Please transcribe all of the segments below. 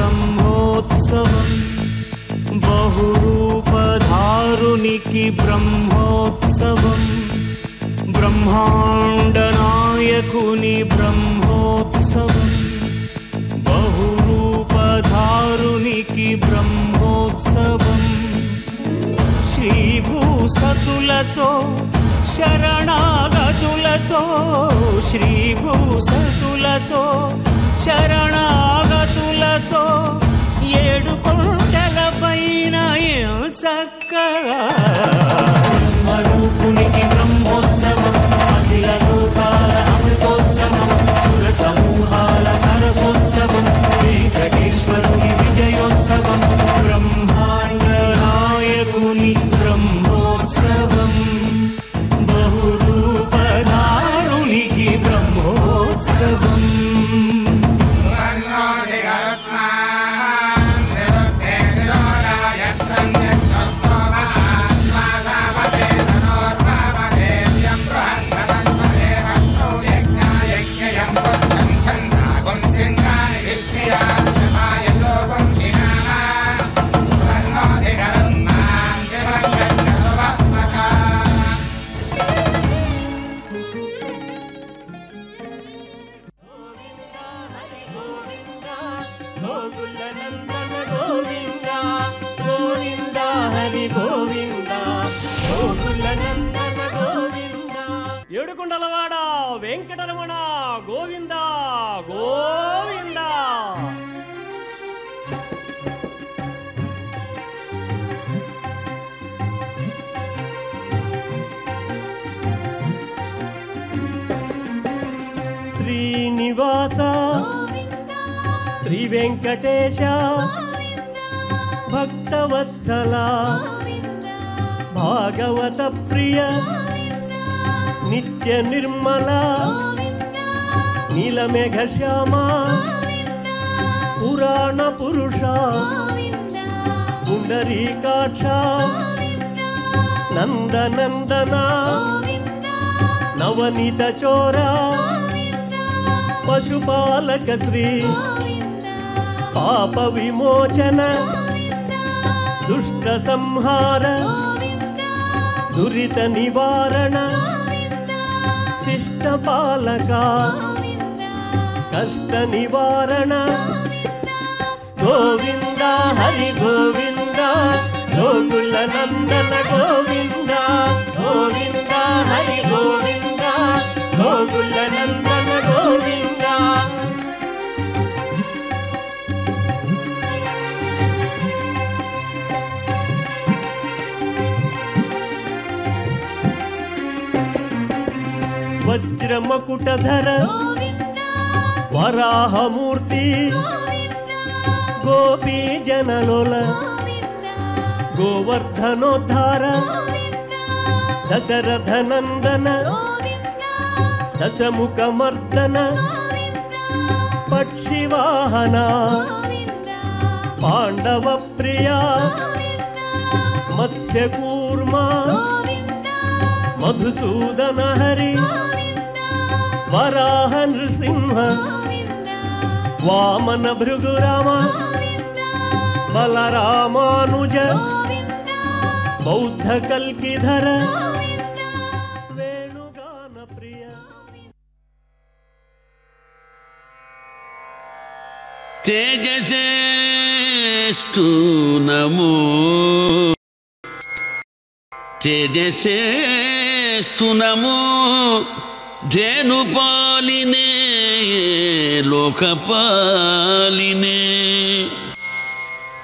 ब्रह्मोत्सवम् बहुरूपधारुनिकी ब्रह्मोत्सवम् ब्रह्माण्डनायकुनि ब्रह्मोत्सवम् बहुरूपधारुनिकी ब्रह्मोत्सवम् श्रीभूसतुलतो शरणागतुलतो श्रीभूसतुलतो शरणागतुलतो ఏడు కొండలపైన చక్కగా బ్రహ్మరూపునికి బ్రహ్మోత్సవం అఖిల లోకాల అమృతోత్సవం సుర సమూహాల సరసోత్సవం వెంకటేశ్వరుని విజయోత్సవం బ్రహ్మాండ నాయకుని బ్రహ్మోత్సవం బహురూపధారునికి బ్రహ్మోత్సవం ఏడుకొండలవాడ వెంకటరమణ గోవింద గోవింద. శ్రీనివాస శ్రీ వెంకటేశ భక్తవత్సల భాగవత ప్రియ నిత్య నిర్మల నీలమేఘ శ్యామ పురాణ పురుష పుండరీకాక్ష నందనందన నవనీత చోర పశుపాలక శ్రీ పాప విమోచన దుష్ట సంహార దురిత నివారణ శిష్ట పాలక కష్ట నివారణ గోవింద హరి గోవింద గోకుల నందన గోవింద గోవింద హరి గోవింద గోకుల నందన గోవింద. వజ్రమకుటధర వరాహమూర్తి గోపీ జనలోల గోవర్ధనోద్ధార దశరథ నందన దశముఖమర్దన పక్షివాహన పాండవ ప్రియ మత్స్యకూర్మ మధుసూదన హరి వరాహ నృసింహ వామన భృగురామ బలరామానుజ బౌద్ధ కల్కిధర వేణుగాన ప్రియ. తేజసేస్తు నమో తేజసేస్తు నమో ధేనుపాలినే లోకపాలినే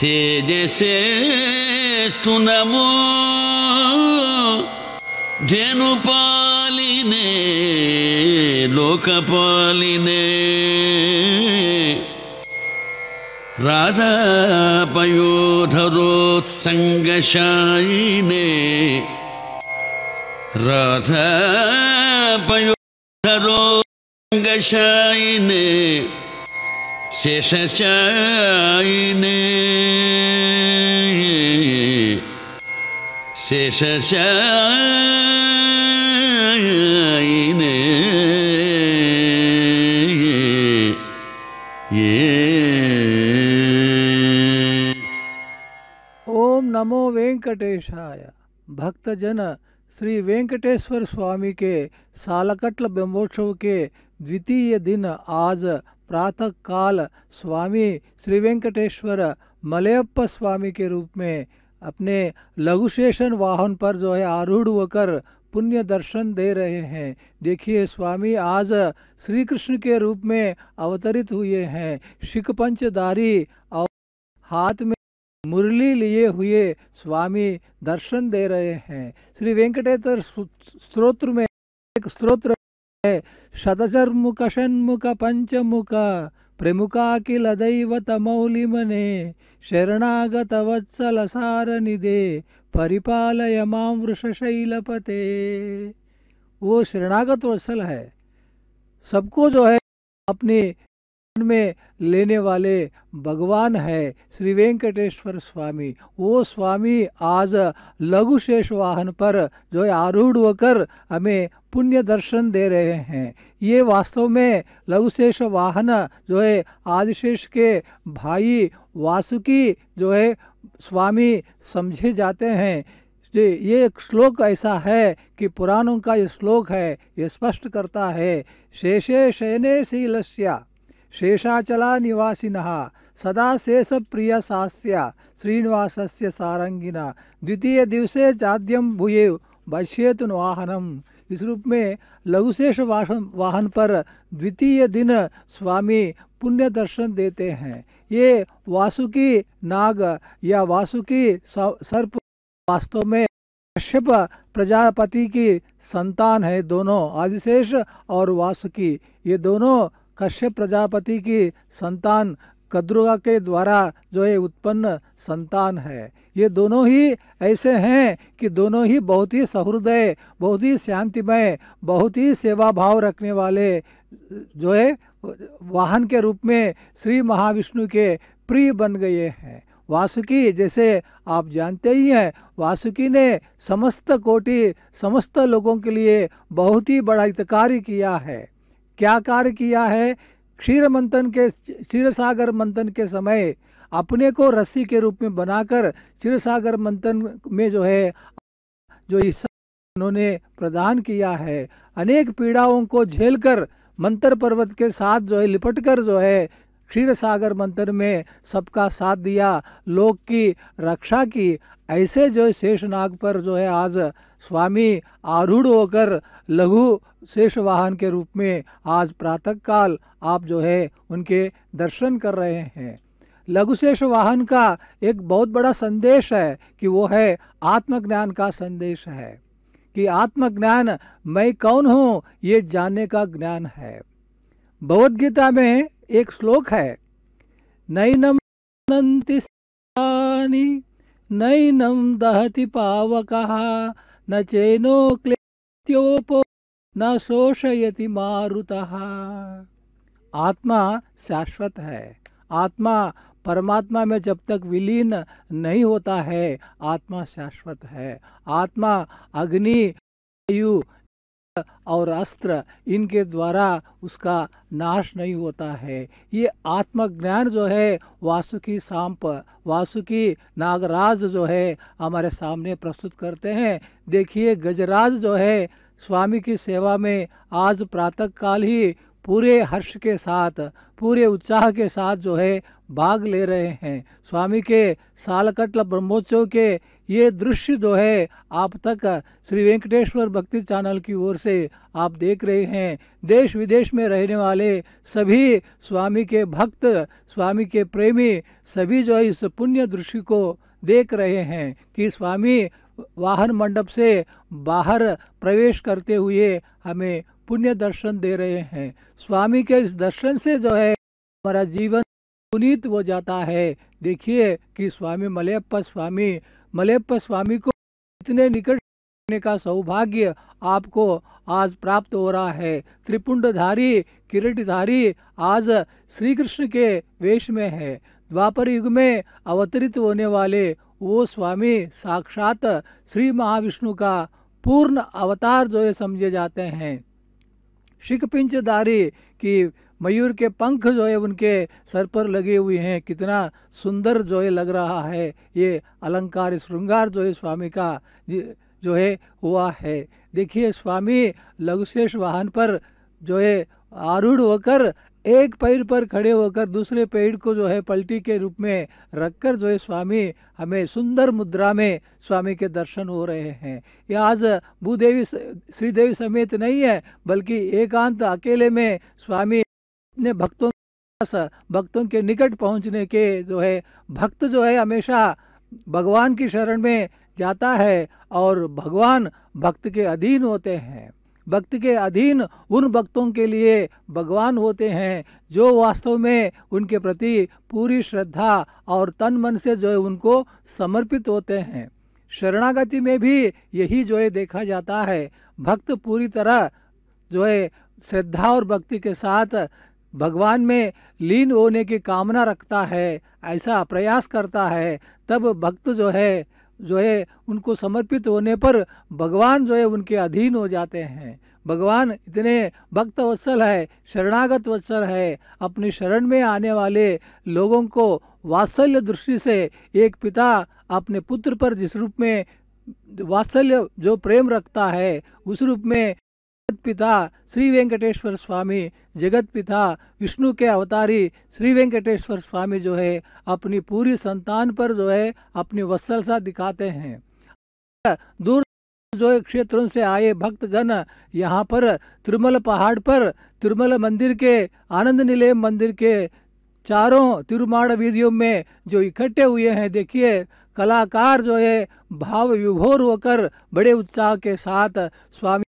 తేజసేస్తు నమో ధేనుపాలినే లోకపాలినే రాధాపయోధరోత్సంగశాయినే రాధాపయోధరోత్సంగశాయినే శేషశాయినే శేషశాయినే ఏ नमो वेंकटेशाय। भक्तजन श्री वेंकटेश्वर स्वामी के सालकट्ल ब्रह्मोत्सव के द्वितीय दिन आज प्रातः काल स्वामी श्री वेंकटेश्वर मलयप्पा स्वामी के रूप में अपने लघुशेषन वाहन पर जो है आरूढ़ होकर पुण्य दर्शन दे रहे हैं। देखिए स्वामी आज श्री कृष्ण के रूप में अवतरित हुए हैं। शिख पंचधारी और हाथ में मुरली लिए हुए स्वामी दर्शन दे रहे हैं। श्री वेंकटेश्वर स्तोत्र में एक स्तोत्र है, शतचर्मुख षण्मुख पंचमुख प्रमुखाखिल दैवत मौलिमने शरणागत वत्सल सारनिधे परिपालय मां वृषशैलपते। वो शरणागत वत्सल है, सबको जो है अपने में लेने वाले भगवान है श्री वेंकटेश्वर स्वामी। वो स्वामी आज लघु शेष वाहन पर जो है आरूढ़ होकर हमें पुण्य दर्शन दे रहे हैं। ये वास्तव में लघु शेष वाहन जो है आदिशेष के भाई वासुकी जो है स्वामी समझे जाते हैं। ये एक श्लोक ऐसा है कि पुराणों का ये श्लोक है, ये स्पष्ट करता है, शेषे शयने शीलस्य शेषाचला निवासिनः सदा शेष प्रिय सास्य श्रीनिवासस्य सारंगिना द्वितीय दिवसे चाद्यम भूये वश्येतु वाहनम। इस रूप में लघुशेष वाहन पर द्वितीय दिन स्वामी पुण्य दर्शन देते हैं। ये वासुकी नाग या वासुकी सर्प वास्तव में कश्यप प्रजापति की संतान है। दोनों आदिशेष और वासुकी ये दोनों कश्यप प्रजापति की संतान कद्रुगा के द्वारा जो है उत्पन्न संतान है। ये दोनों ही ऐसे हैं कि दोनों ही बहुत ही सहृदय, बहुत ही शांतिमय, बहुत ही सेवा भाव रखने वाले जो है वाहन के रूप में श्री महाविष्णु के प्रिय बन गए हैं। वासुकी जैसे आप जानते ही हैं, वासुकी ने समस्त कोटि समस्त लोगों के लिए बहुत ही बड़ा कार्य किया है। क्या कार्य किया है? क्षीर सागर मंथन के समय अपने को रस्सी के रूप में बनाकर क्षीर सागर मंथन में जो है जो हिस्सा उन्होंने प्रदान किया है। अनेक पीड़ाओं को झेलकर मंतर पर्वत के साथ जो है लिपटकर जो है क्षीर सागर मंथन में सबका साथ दिया, लोक की रक्षा की। ऐसे जो शेषनाग पर जो है आज स्वामी आरूढ़ होकर लघु शेष वाहन के रूप में आज प्रातःकाल आप जो है उनके दर्शन कर रहे हैं। लघु शेष वाहन का एक बहुत बड़ा संदेश है कि वो है आत्मज्ञान का संदेश है, कि आत्मज्ञान मैं कौन हूँ ये जानने का ज्ञान है। भगवद गीता में एक श्लोक है, नैनम नन्ति सानि नैनम दहति पावकः न चैनो क्लेत्योपो न शोषयति मारुतः। आत्मा शाश्वत है। आत्मा परमात्मा में जब तक विलीन नहीं होता है आत्मा शाश्वत है। आत्मा अग्नि, वायु और अस्त्र इनके द्वारा उसका नाश नहीं होता है। ये आत्मज्ञान जो है वासुकी सांप, वासुकी नागराज जो है हमारे सामने प्रस्तुत करते हैं। देखिए गजराज जो है स्वामी की सेवा में आज प्रातःकाल ही पूरे हर्ष के साथ, पूरे उत्साह के साथ जो है भाग ले रहे हैं। स्वामी के सालकट्ल ब्रह्मोत्सव के ये दृश्य जो है आप तक श्री वेंकटेश्वर भक्ति चैनल की ओर से आप देख रहे हैं। देश विदेश में रहने वाले सभी स्वामी के भक्त, स्वामी के प्रेमी सभी जो है इस पुण्य दृश्य को देख रहे हैं कि स्वामी वाहन मंडप से बाहर प्रवेश करते हुए हमें पुण्य दर्शन दे रहे हैं। स्वामी के इस दर्शन से जो है हमारा जीवन पुनीत हो जाता है। देखिए कि स्वामी मलयप्पा स्वामी को इतने निकट रहने का सौभाग्य आपको आज प्राप्त हो रहा है। त्रिपुंडधारी किरीटधारी आज श्री कृष्ण के वेश में है। द्वापर युग में अवतरित होने वाले वो स्वामी साक्षात श्री महाविष्णु का पूर्ण अवतार जो है समझे जाते हैं। शिख पंचधारी की मयूर के पंख जो है उनके सर पर लगे हुए हैं, कितना सुंदर जो है लग रहा है। ये अलंकार श्रृंगार जो है स्वामी का जो है हुआ है। देखिए स्वामी लघुशेष वाहन पर जो है आरूढ़ होकर एक पैर पर खड़े होकर दूसरे पैर को जो है पलटी के रूप में रखकर जो है स्वामी हमें सुंदर मुद्रा में स्वामी के दर्शन हो रहे हैं। यह आज भूदेवी श्रीदेवी समेत नहीं है, बल्कि एकांत अकेले में स्वामी अपने भक्तों के निकट पहुंचने के जो है भक्त जो है हमेशा भगवान की शरण में जाता है और भगवान भक्त के अधीन होते हैं। भक्त के अधीन उन भक्तों के लिए भगवान होते हैं जो वास्तव में उनके प्रति पूरी श्रद्धा और तन मन से जो है उनको समर्पित होते हैं। शरणागति में भी यही जो है देखा जाता है। भक्त पूरी तरह जो है श्रद्धा और भक्ति के साथ भगवान में लीन होने की कामना रखता है, ऐसा प्रयास करता है, तब भक्त जो है उनको समर्पित होने पर भगवान जो है उनके अधीन हो जाते हैं। भगवान इतने भक्त वत्सल है, शरणागत वत्सल है, अपनी शरण में आने वाले लोगों को वात्सल्य दृष्टि से एक पिता अपने पुत्र पर जिस रूप में वात्सल्य जो प्रेम रखता है, उस रूप में पिता श्री वेंकटेश्वर स्वामी, जगत पिता विष्णु के अवतारी श्री वेंकटेश्वर स्वामी जो है अपनी पूरी संतान पर जो है अपनी वत्सलता दिखाते हैं। दूर जो है क्षेत्रों से आए भक्तगण यहाँ पर तिरुमल पहाड़ पर तिरुमल मंदिर के आनंद निलयम मंदिर के चारों तिरुमाड़ वीधियों में जो इकट्ठे हुए हैं, देखिए कलाकार जो है भाव विभोर होकर बड़े उत्साह के साथ स्वामी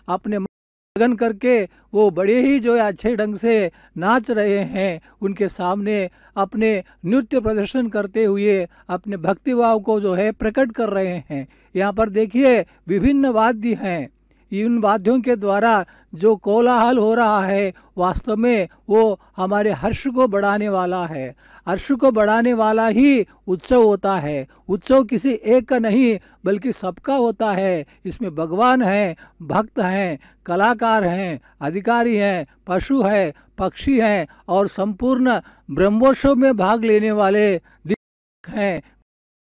अपने लगन करके वो बड़े ही जो है अच्छे ढंग से नाच रहे हैं। उनके सामने अपने नृत्य प्रदर्शन करते हुए अपने भक्ति भाव को जो है प्रकट कर रहे हैं। यहाँ पर देखिए विभिन्न वाद्य हैं, इन वाद्यों के द्वारा जो कोलाहल हो रहा है वास्तव में वो हमारे हर्ष को बढ़ाने वाला है। हर्ष को बढ़ाने वाला ही उत्सव होता है। उत्सव किसी एक का नहीं बल्कि सबका होता है। इसमें भगवान हैं, भक्त हैं, कलाकार हैं, अधिकारी हैं, पशु हैं, पक्षी हैं और संपूर्ण ब्रह्मोत्सव में भाग लेने वाले हैं,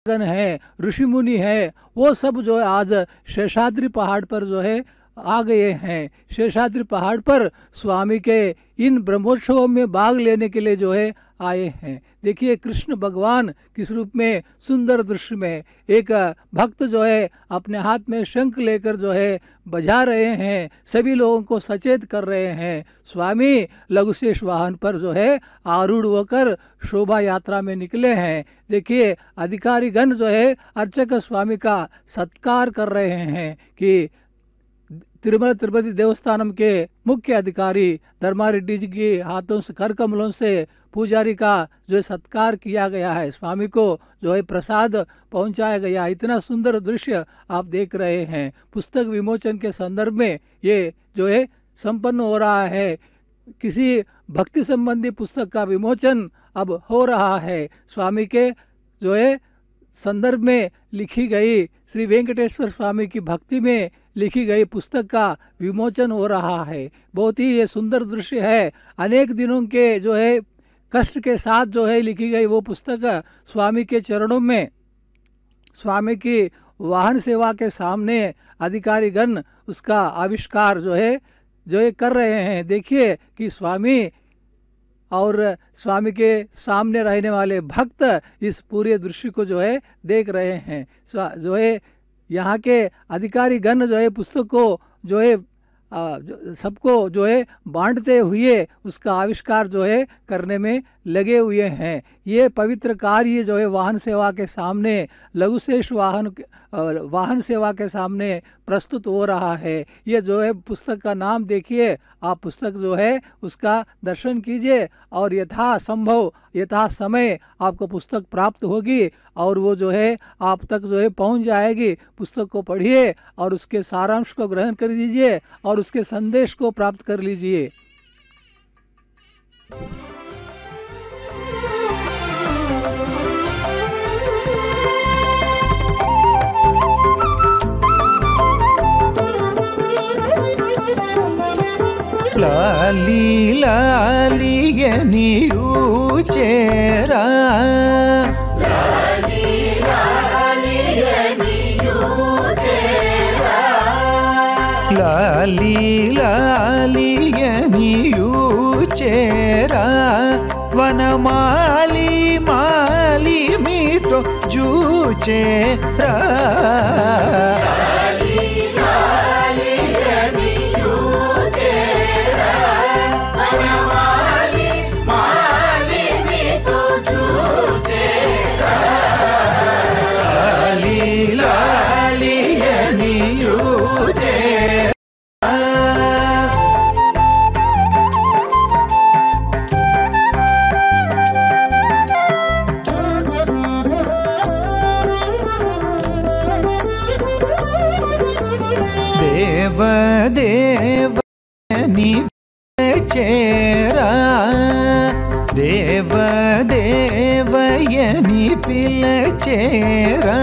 है, ऋषि मुनि है, वो सब जो है आज शेषाद्रि पहाड़ पर जो है आ गए हैं। शेषाद्रि पहाड़ पर स्वामी के इन ब्रह्मोत्सवों में भाग लेने के लिए जो है आए हैं। देखिए कृष्ण भगवान किस रूप में सुंदर दृश्य में एक भक्त जो है अपने हाथ में शंख लेकर जो है बजा रहे हैं, सभी लोगों को सचेत कर रहे हैं। स्वामी लघुशेष वाहन पर जो है आरूढ़ होकर शोभा यात्रा में निकले हैं। देखिए अधिकारी गण जो है अर्चक स्वामी का सत्कार कर रहे हैं कि तिरुमल तिरुपति देवस्थानम के मुख्य अधिकारी धर्मारेड्डी जी के हाथों से कर कमलों से पुजारी का जो है सत्कार किया गया है। स्वामी को जो है प्रसाद पहुंचाया गया। इतना सुंदर दृश्य आप देख रहे हैं। पुस्तक विमोचन के संदर्भ में ये जो है संपन्न हो रहा है। किसी भक्ति संबंधी पुस्तक का विमोचन अब हो रहा है। स्वामी के जो है संदर्भ में लिखी गई श्री वेंकटेश्वर स्वामी की भक्ति में लिखी गई पुस्तक का विमोचन हो रहा है। बहुत ही ये सुंदर दृश्य है। अनेक दिनों के जो है कष्ट के साथ जो है लिखी गई वो पुस्तक स्वामी के चरणों में स्वामी की वाहन सेवा के सामने अधिकारी गण उसका आविष्कार जो है कर रहे हैं। देखिए कि स्वामी और स्वामी के सामने रहने वाले भक्त इस पूरे दृश्य को जो है देख रहे हैं। जो है यहाँ के अधिकारी गण जो है पुस्तक को जो है सबको जो है बांटते हुए उसका आविष्कार जो है करने में लगे हुए हैं। ये पवित्र कार्य जो है वाहन सेवा के सामने लघुशेष वाहन सेवा के सामने प्रस्तुत हो रहा है। ये जो है पुस्तक का नाम देखिए, आप पुस्तक जो है उसका दर्शन कीजिए और यथा संभव यथा समय आपको पुस्तक प्राप्त होगी और वो जो है आप तक जो है पहुंच जाएगी। पुस्तक को पढ़िए और उसके सारांश को ग्रहण कर लीजिए और उसके संदेश को प्राप्त कर लीजिए। లాలి లాలియనియు చేరా లాలి లాలియనియు చేరా వనమాలి మాలి మీతో జూచేరా దేవదేవని చేరా దేవదేవయని పిలచేరా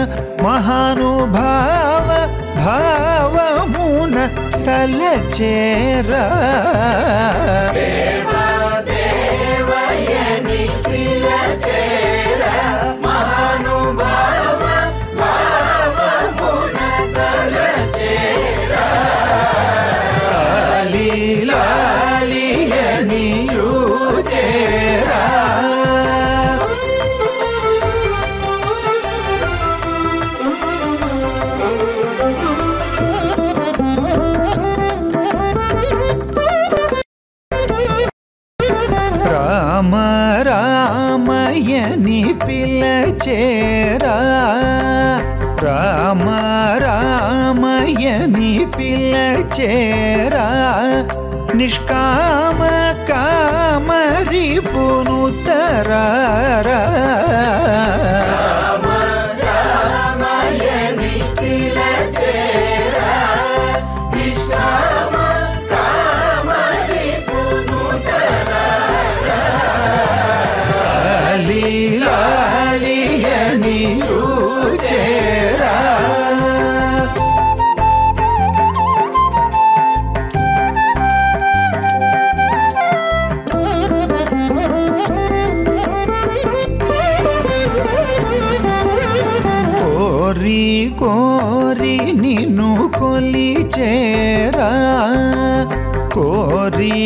మహానుభావ భావమున తలచేరా రామ రామయని పిలచేరా రామ రామయని పిలచేరా నిష్కామ కామరిపును తరారా కోరి నిన్ను కొలిచేరా కోరి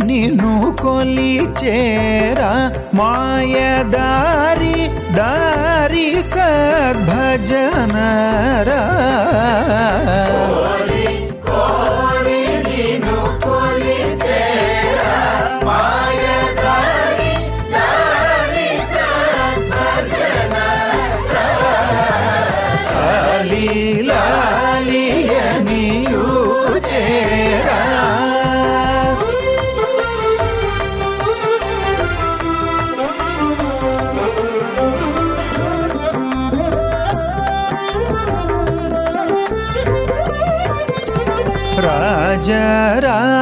నిన్ను కొలిచేరా మాయదారి దారి సద్భజనరా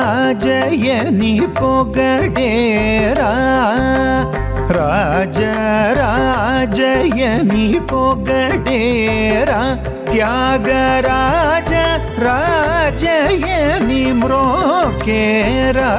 రాజరాజయని పొగడేరా రాజరాజయని పొగడేరా త్యాగరాజ రాజయని మ్రోకేరా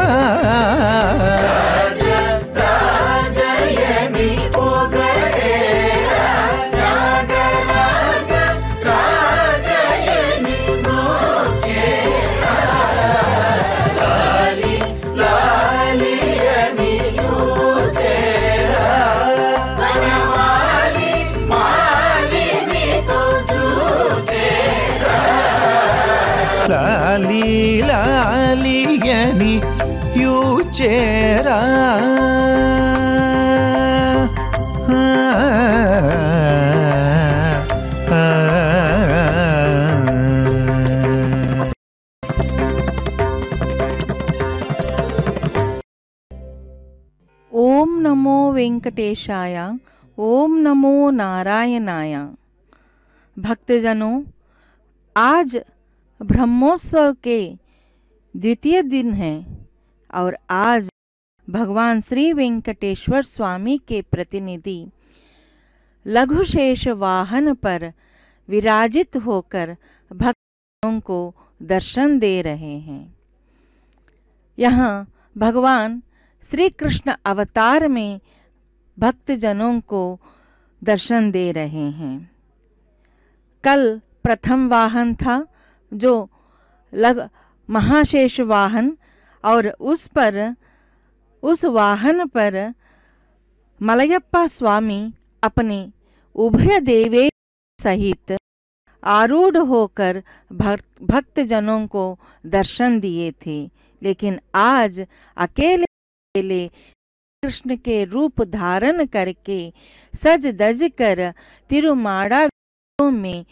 లాలి లాలియని యూచేరా ओम नमो वेंकटेशाय, ओम नमो नारायणाय। भक्तजनों, आज ब्रह्मोत्सव के द्वितीय दिन है और आज भगवान श्री वेंकटेश्वर स्वामी के प्रतिनिधि लघुशेष वाहन पर विराजित होकर भक्तों को दर्शन दे रहे हैं। यहाँ भगवान श्री कृष्ण अवतार में भक्तजनों को दर्शन दे रहे हैं। कल प्रथम वाहन था जो महाशेष वाहन, और उस वाहन पर मलयप्पा स्वामी अपने उभय देवे सहित आरूढ़ होकर भक्तजनों को दर्शन दिए थे। लेकिन आज अकेले कृष्ण के रूप धारण करके सज धज कर तिरुमाड़ा में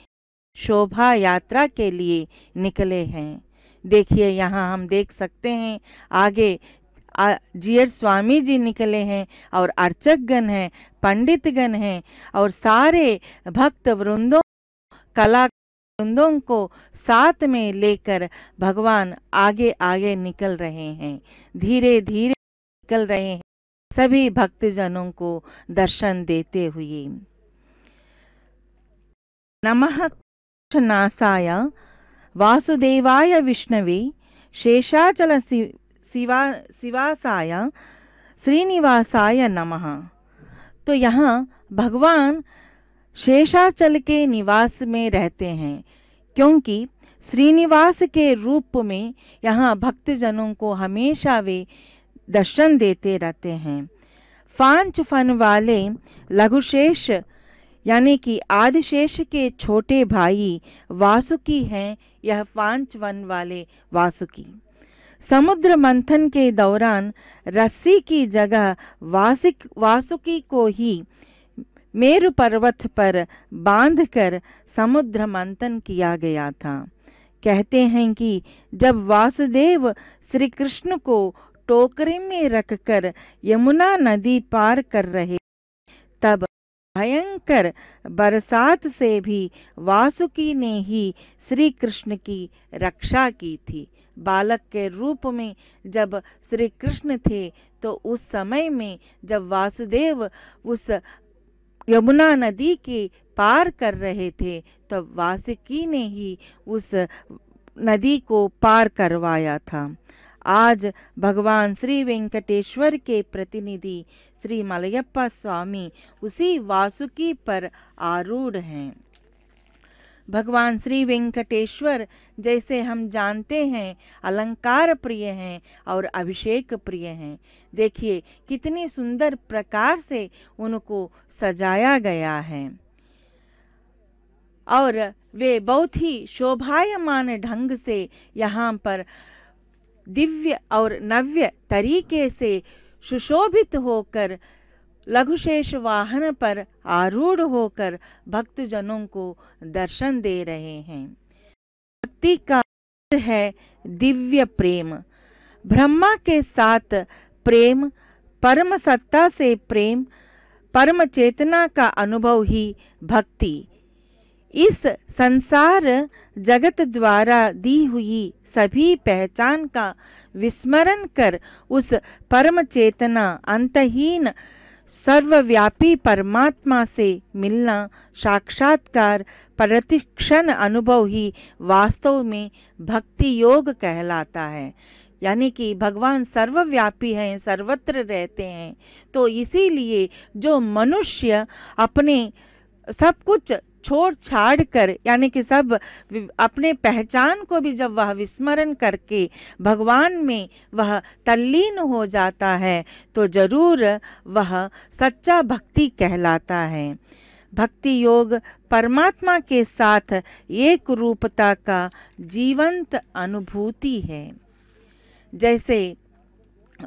शोभा यात्रा के लिए निकले हैं। देखिए यहाँ हम देख सकते हैं आगे जीयर स्वामी जी निकले हैं और अर्चकगण हैं, पंडितगण हैं और सारे भक्त वृंदों कला वृंदों को साथ में लेकर भगवान आगे आगे निकल रहे हैं, धीरे धीरे निकल रहे हैं सभी भक्तजनों को दर्शन देते हुए। नमः नासाय वासुदेवाय विष्णवे शेषाचल शिवासाय श्रीनिवासाय नमः। तो यहाँ भगवान शेषाचल के निवास में रहते हैं, क्योंकि श्रीनिवास के रूप में यहाँ भक्तजनों को हमेशा वे दर्शन देते रहते हैं। 5 फन वाले लघुशेष यानी कि आदिशेष के छोटे भाई वासुकी हैं, यह 5 वन वाले वासुकी। समुद्र मंथन के दौरान रस्सी की जगह वासुकी को ही मेरु पर्वत पर बांधकर समुद्र मंथन किया गया था। कहते हैं कि जब वासुदेव श्री कृष्ण को टोकरे में रखकर यमुना नदी पार कर रहे तब भयंकर बरसात से भी वासुकी ने ही श्री कृष्ण की रक्षा की थी। बालक के रूप में जब श्री कृष्ण थे तो उस समय में जब वासुदेव उस यमुना नदी के पार कर रहे थे तो वासुकी ने ही उस नदी को पार करवाया था। आज भगवान श्री वेंकटेश्वर के प्रतिनिधि श्री मलयप्पा स्वामी उसी वासुकी पर आरूढ़ हैं। भगवान श्री वेंकटेश्वर जैसे हम जानते हैं अलंकार प्रिय हैं और अभिषेक प्रिय हैं। देखिए कितनी सुंदर प्रकार से उनको सजाया गया है और वे बहुत ही शोभायमान ढंग से यहाँ पर दिव्य और नव्य तरीके से सुशोभित होकर लघुशेष वाहन पर आरूढ़ होकर भक्तजनों को दर्शन दे रहे हैं। भक्ति का अर्थ है दिव्य प्रेम, ब्रह्मा के साथ प्रेम, परम सत्ता से प्रेम, परम चेतना का अनुभव ही भक्ति। इस संसार जगत द्वारा दी हुई सभी पहचान का विस्मरण कर उस परम चेतना अंतहीन सर्वव्यापी परमात्मा से मिलना साक्षात्कार प्रतिक्षण अनुभव ही वास्तव में भक्ति योग कहलाता है। यानी कि भगवान सर्वव्यापी हैं, सर्वत्र रहते हैं। तो इसीलिए जो मनुष्य अपने सब कुछ छोड़ छाड़ कर यानी कि सब अपने पहचान को भी जब वह विस्मरण करके भगवान में वह तल्लीन हो जाता है तो जरूर वह सच्चा भक्ति कहलाता है। भक्ति योग परमात्मा के साथ एक रूपता का जीवंत अनुभूति है। जैसे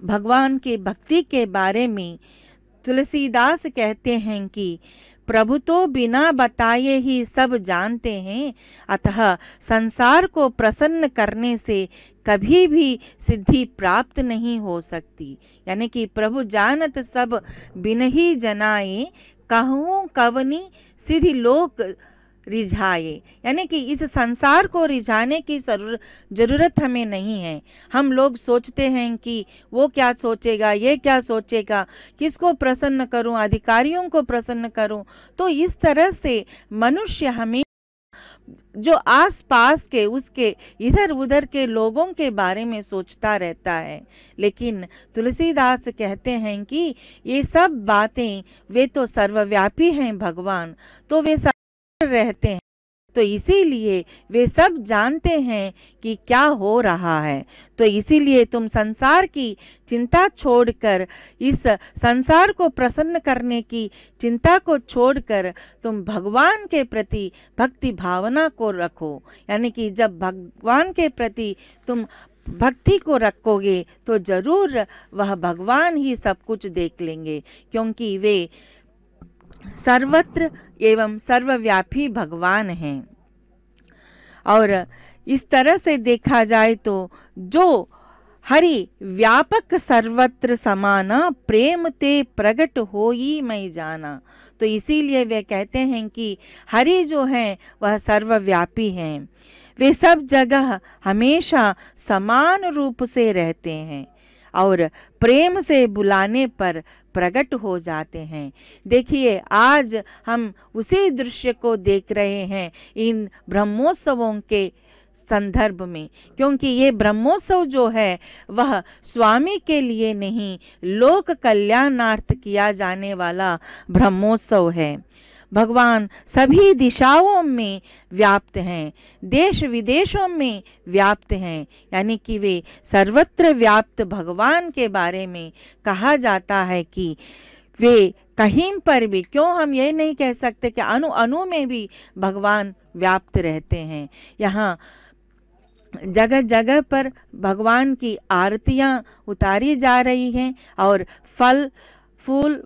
भगवान की भक्ति के बारे में तुलसीदास कहते हैं कि प्रभु तो बिना बताए ही सब जानते हैं, अतः संसार को प्रसन्न करने से कभी भी सिद्धि प्राप्त नहीं हो सकती। यानी कि प्रभु जानत सब बिन ही जनाए, कहूँ कवनी सिद्धि लोक रिझाए। यानी कि इस संसार को रिझाने की जरूरत हमें नहीं है। हम लोग सोचते हैं कि वो क्या सोचेगा, ये क्या सोचेगा, किसको प्रसन्न करूं, अधिकारियों को प्रसन्न करूं। तो इस तरह से मनुष्य हमें जो आस पास के उसके इधर उधर के लोगों के बारे में सोचता रहता है। लेकिन तुलसीदास कहते हैं कि ये सब बातें वे तो सर्वव्यापी हैं भगवान, तो वे सर्वत्र रहते हैं, तो इसीलिए वे सब जानते हैं कि क्या हो रहा है। तो इसीलिए तुम संसार की चिंता छोड़कर, इस संसार को प्रसन्न करने की चिंता को छोड़कर तुम भगवान के प्रति भक्ति भावना को रखो। यानी कि जब भगवान के प्रति तुम भक्ति को रखोगे तो जरूर वह भगवान ही सब कुछ देख लेंगे, क्योंकि वे सर्वत्र एवं सर्वव्यापी भगवान हैं। और इस तरह से देखा जाए तो जो हरि व्यापक सर्वत्र समाना, प्रेम ते प्रगट होई मैं जाना। तो इसीलिए वे कहते हैं कि हरि जो हैं वह सर्वव्यापी हैं, वे सब जगह हमेशा समान रूप से रहते हैं और प्रेम से बुलाने पर प्रकट हो जाते हैं। देखिए आज हम उसी दृश्य को देख रहे हैं इन ब्रह्मोत्सवों के संदर्भ में, क्योंकि ये ब्रह्मोत्सव जो है वह स्वामी के लिए नहीं, लोक कल्याणार्थ किया जाने वाला ब्रह्मोत्सव है। भगवान सभी दिशाओं में व्याप्त हैं, देश विदेशों में व्याप्त हैं, यानी कि वे सर्वत्र व्याप्त भगवान के बारे में कहा जाता है कि वे कहीं पर भी, क्यों हम ये नहीं कह सकते कि अणु अणु में भी भगवान व्याप्त रहते हैं। यहाँ जगह जगह पर भगवान की आरतियाँ उतारी जा रही हैं और फल फूल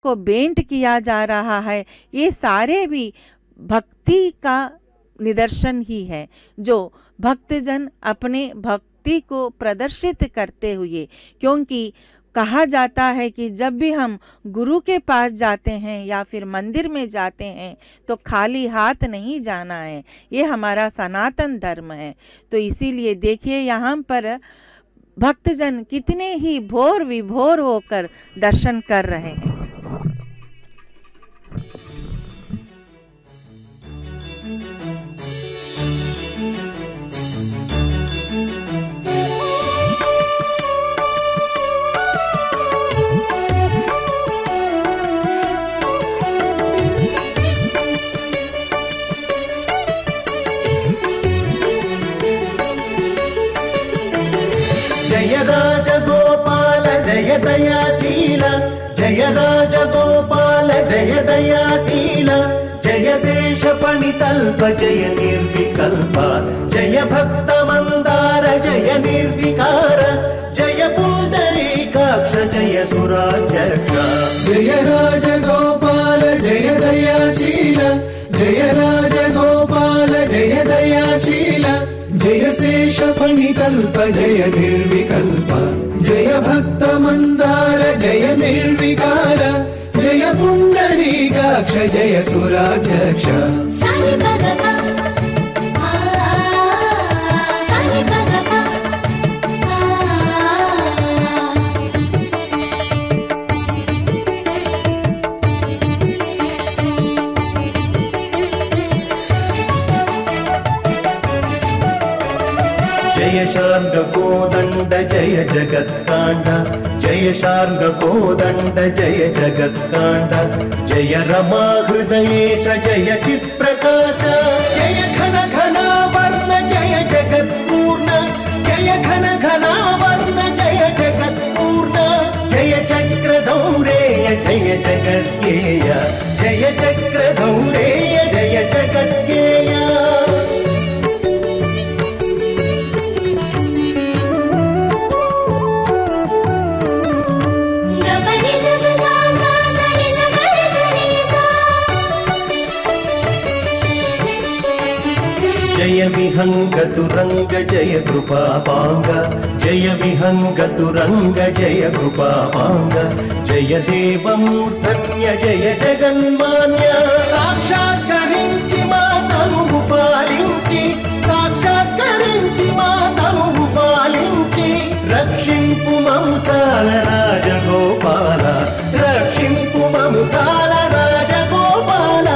को भेंट किया जा रहा है। ये सारे भी भक्ति का निदर्शन ही है, जो भक्तजन अपने भक्ति को प्रदर्शित करते हुए, क्योंकि कहा जाता है कि जब भी हम गुरु के पास जाते हैं या फिर मंदिर में जाते हैं तो खाली हाथ नहीं जाना है, ये हमारा सनातन धर्म है। तो इसीलिए देखिए यहाँ पर भक्तजन कितने ही भोर विभोर होकर दर्शन कर रहे हैं। जय राजगोपाल जय दयाशील, जय राजगोपाल जय दयाशील, जय शेषफणितल्प जय निर्विकल्प, जय भक्तमन्दार जय निर्विकार, जय पुण्डरीकाक्ष जय सुराध्यक्ष। जय राजगोपाल जय दयाशील, जय राजगोपाल जय दयाशील, जय शेषफणितल्प जय निर्विकल्प, जय भक्तमन्दार जय निर्विकार, जय पुण्डरीकाक्ष जय सुराध्यक्ष। साई भगवा साई भगवा जय शार्ङ्ग कोदण्ड जय जगत्काण्ड, जय शार्ङ्ग कोदण्ड जय जगत्काण्ड, जय रमा हृदयेश जय चित्प्रकाश, जय घन घनावर्ण जय जगत्पूर्ण, जय घन घनावर्ण जय जगत्पूर्ण, जय चक्रधौरेय जय जगद्गेय, जय चक्रधौरेय जय जगद्गेय। जय विहंगतुरंग जय कृपापांग, जय विहंगतुरंग जय कृपापांग, जय देवमूर्धन्य जय जगन्मान्य, साक्षात्कరించి మా తనువు పాలించి, సాక్షాత్కరించి మా తనువు పాలించి, రక్షింపు మము చాల రాజగోపాల, రక్షింపు మము చాల రాజగోపాల।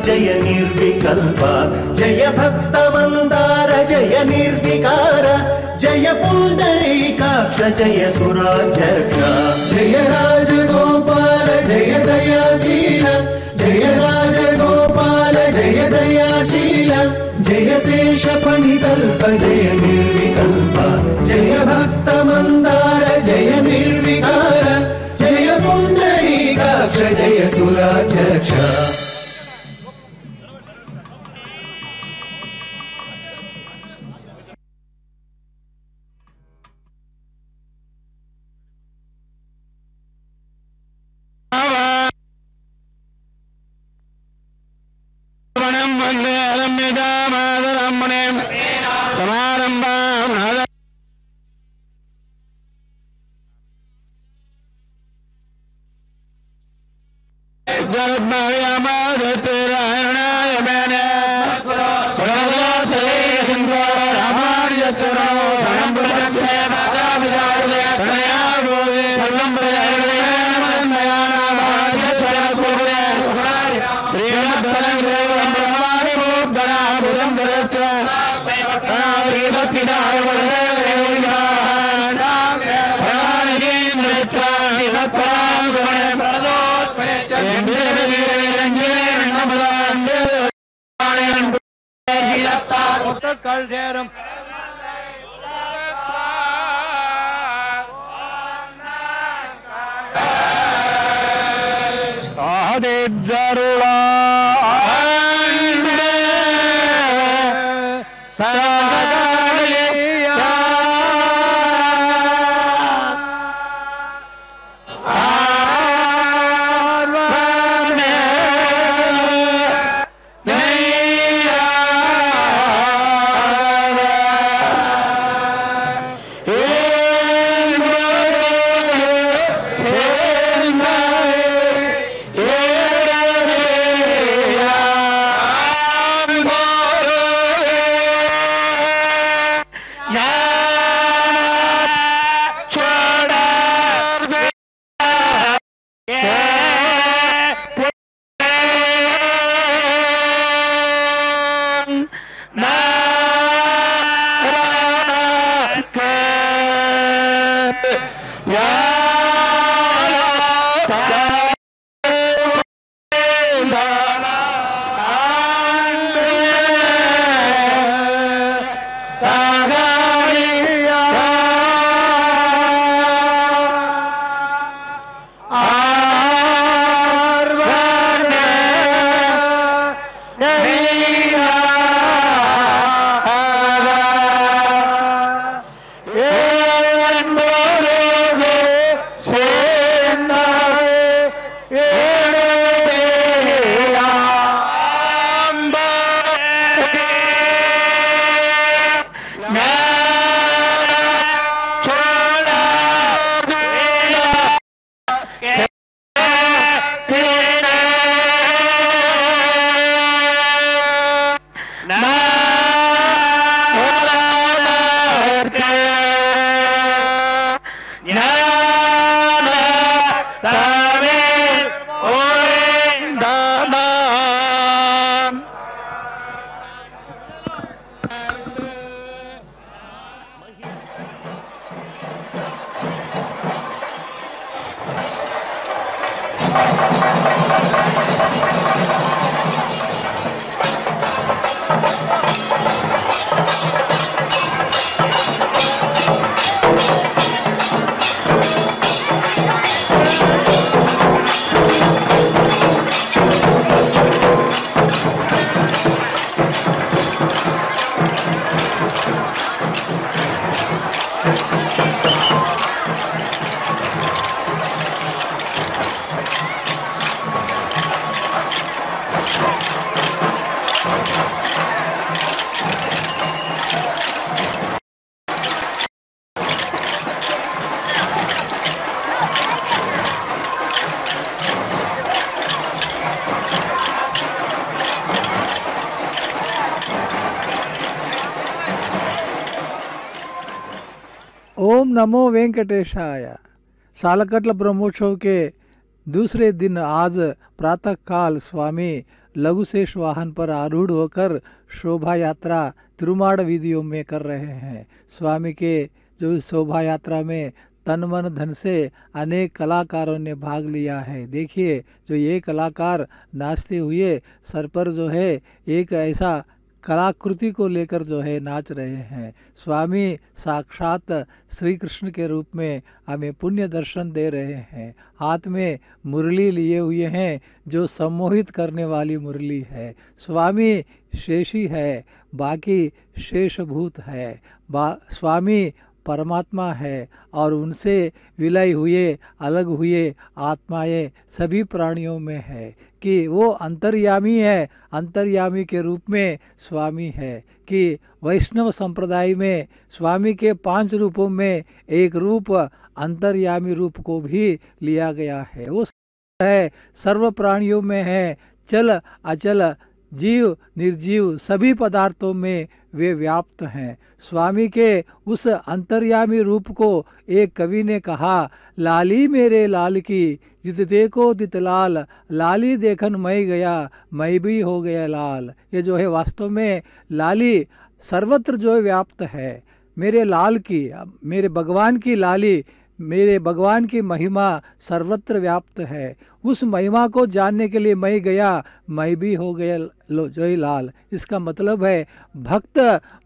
जय निर्विकल्प जय भक्तमन्दार जय निर्विकार जय पुण्डरीकाक्ष जय सुराध्यक्ष जय राजगोपाल जय दयाशील जय राजगोपाल जय दयाशील जय शेषफणितल्प जय निर्विकल्प जय भक्तमन्दार जय निर्विकार जय पुण्डरीकाक्ष जय सुराध्यक्ष ओम नमो वेंकटेशाय। सालकट्ल ब्रह्मोत्सव के दूसरे दिन आज प्रातः काल स्वामी लघुशेष वाहन पर आरूढ़ होकर शोभा यात्रा तिरुमाड़ वीधियों में कर रहे हैं। स्वामी के जो इस शोभा यात्रा में तन मन धन से अनेक कलाकारों ने भाग लिया है। देखिए जो ये कलाकार नाचते हुए सर पर जो है एक ऐसा कलाकृति को लेकर जो है नाच रहे हैं। स्वामी साक्षात श्री कृष्ण के रूप में हमें पुण्य दर्शन दे रहे हैं। हाथ में मुरली लिए हुए हैं जो सम्मोहित करने वाली मुरली है। स्वामी शेषी है, बाकी शेषभूत है। स्वामी परमात्मा है और उनसे विलय हुए अलग हुए आत्माएं सभी प्राणियों में है कि वो अंतर्यामी है। अंतर्यामी के रूप में स्वामी है कि वैष्णव संप्रदाय में स्वामी के 5 रूपों में एक रूप अंतर्यामी रूप को भी लिया गया है। वो है सर्व प्राणियों में है, चल अचल जीव निर्जीव सभी पदार्थों में वे व्याप्त हैं। स्वामी के उस अंतर्यामी रूप को एक कवि ने कहा, लाली मेरे लाल की जित देखो तित लाल, लाली देखन मैं गया मैं भी हो गया लाल। ये जो है वास्तव में लाली सर्वत्र जो है व्याप्त है। मेरे लाल की, मेरे भगवान की लाली, मेरे भगवान की महिमा सर्वत्र व्याप्त है। उस महिमा को जानने के लिए मैं गया मैं भी हो गया जो ही लाल। इसका मतलब है भक्त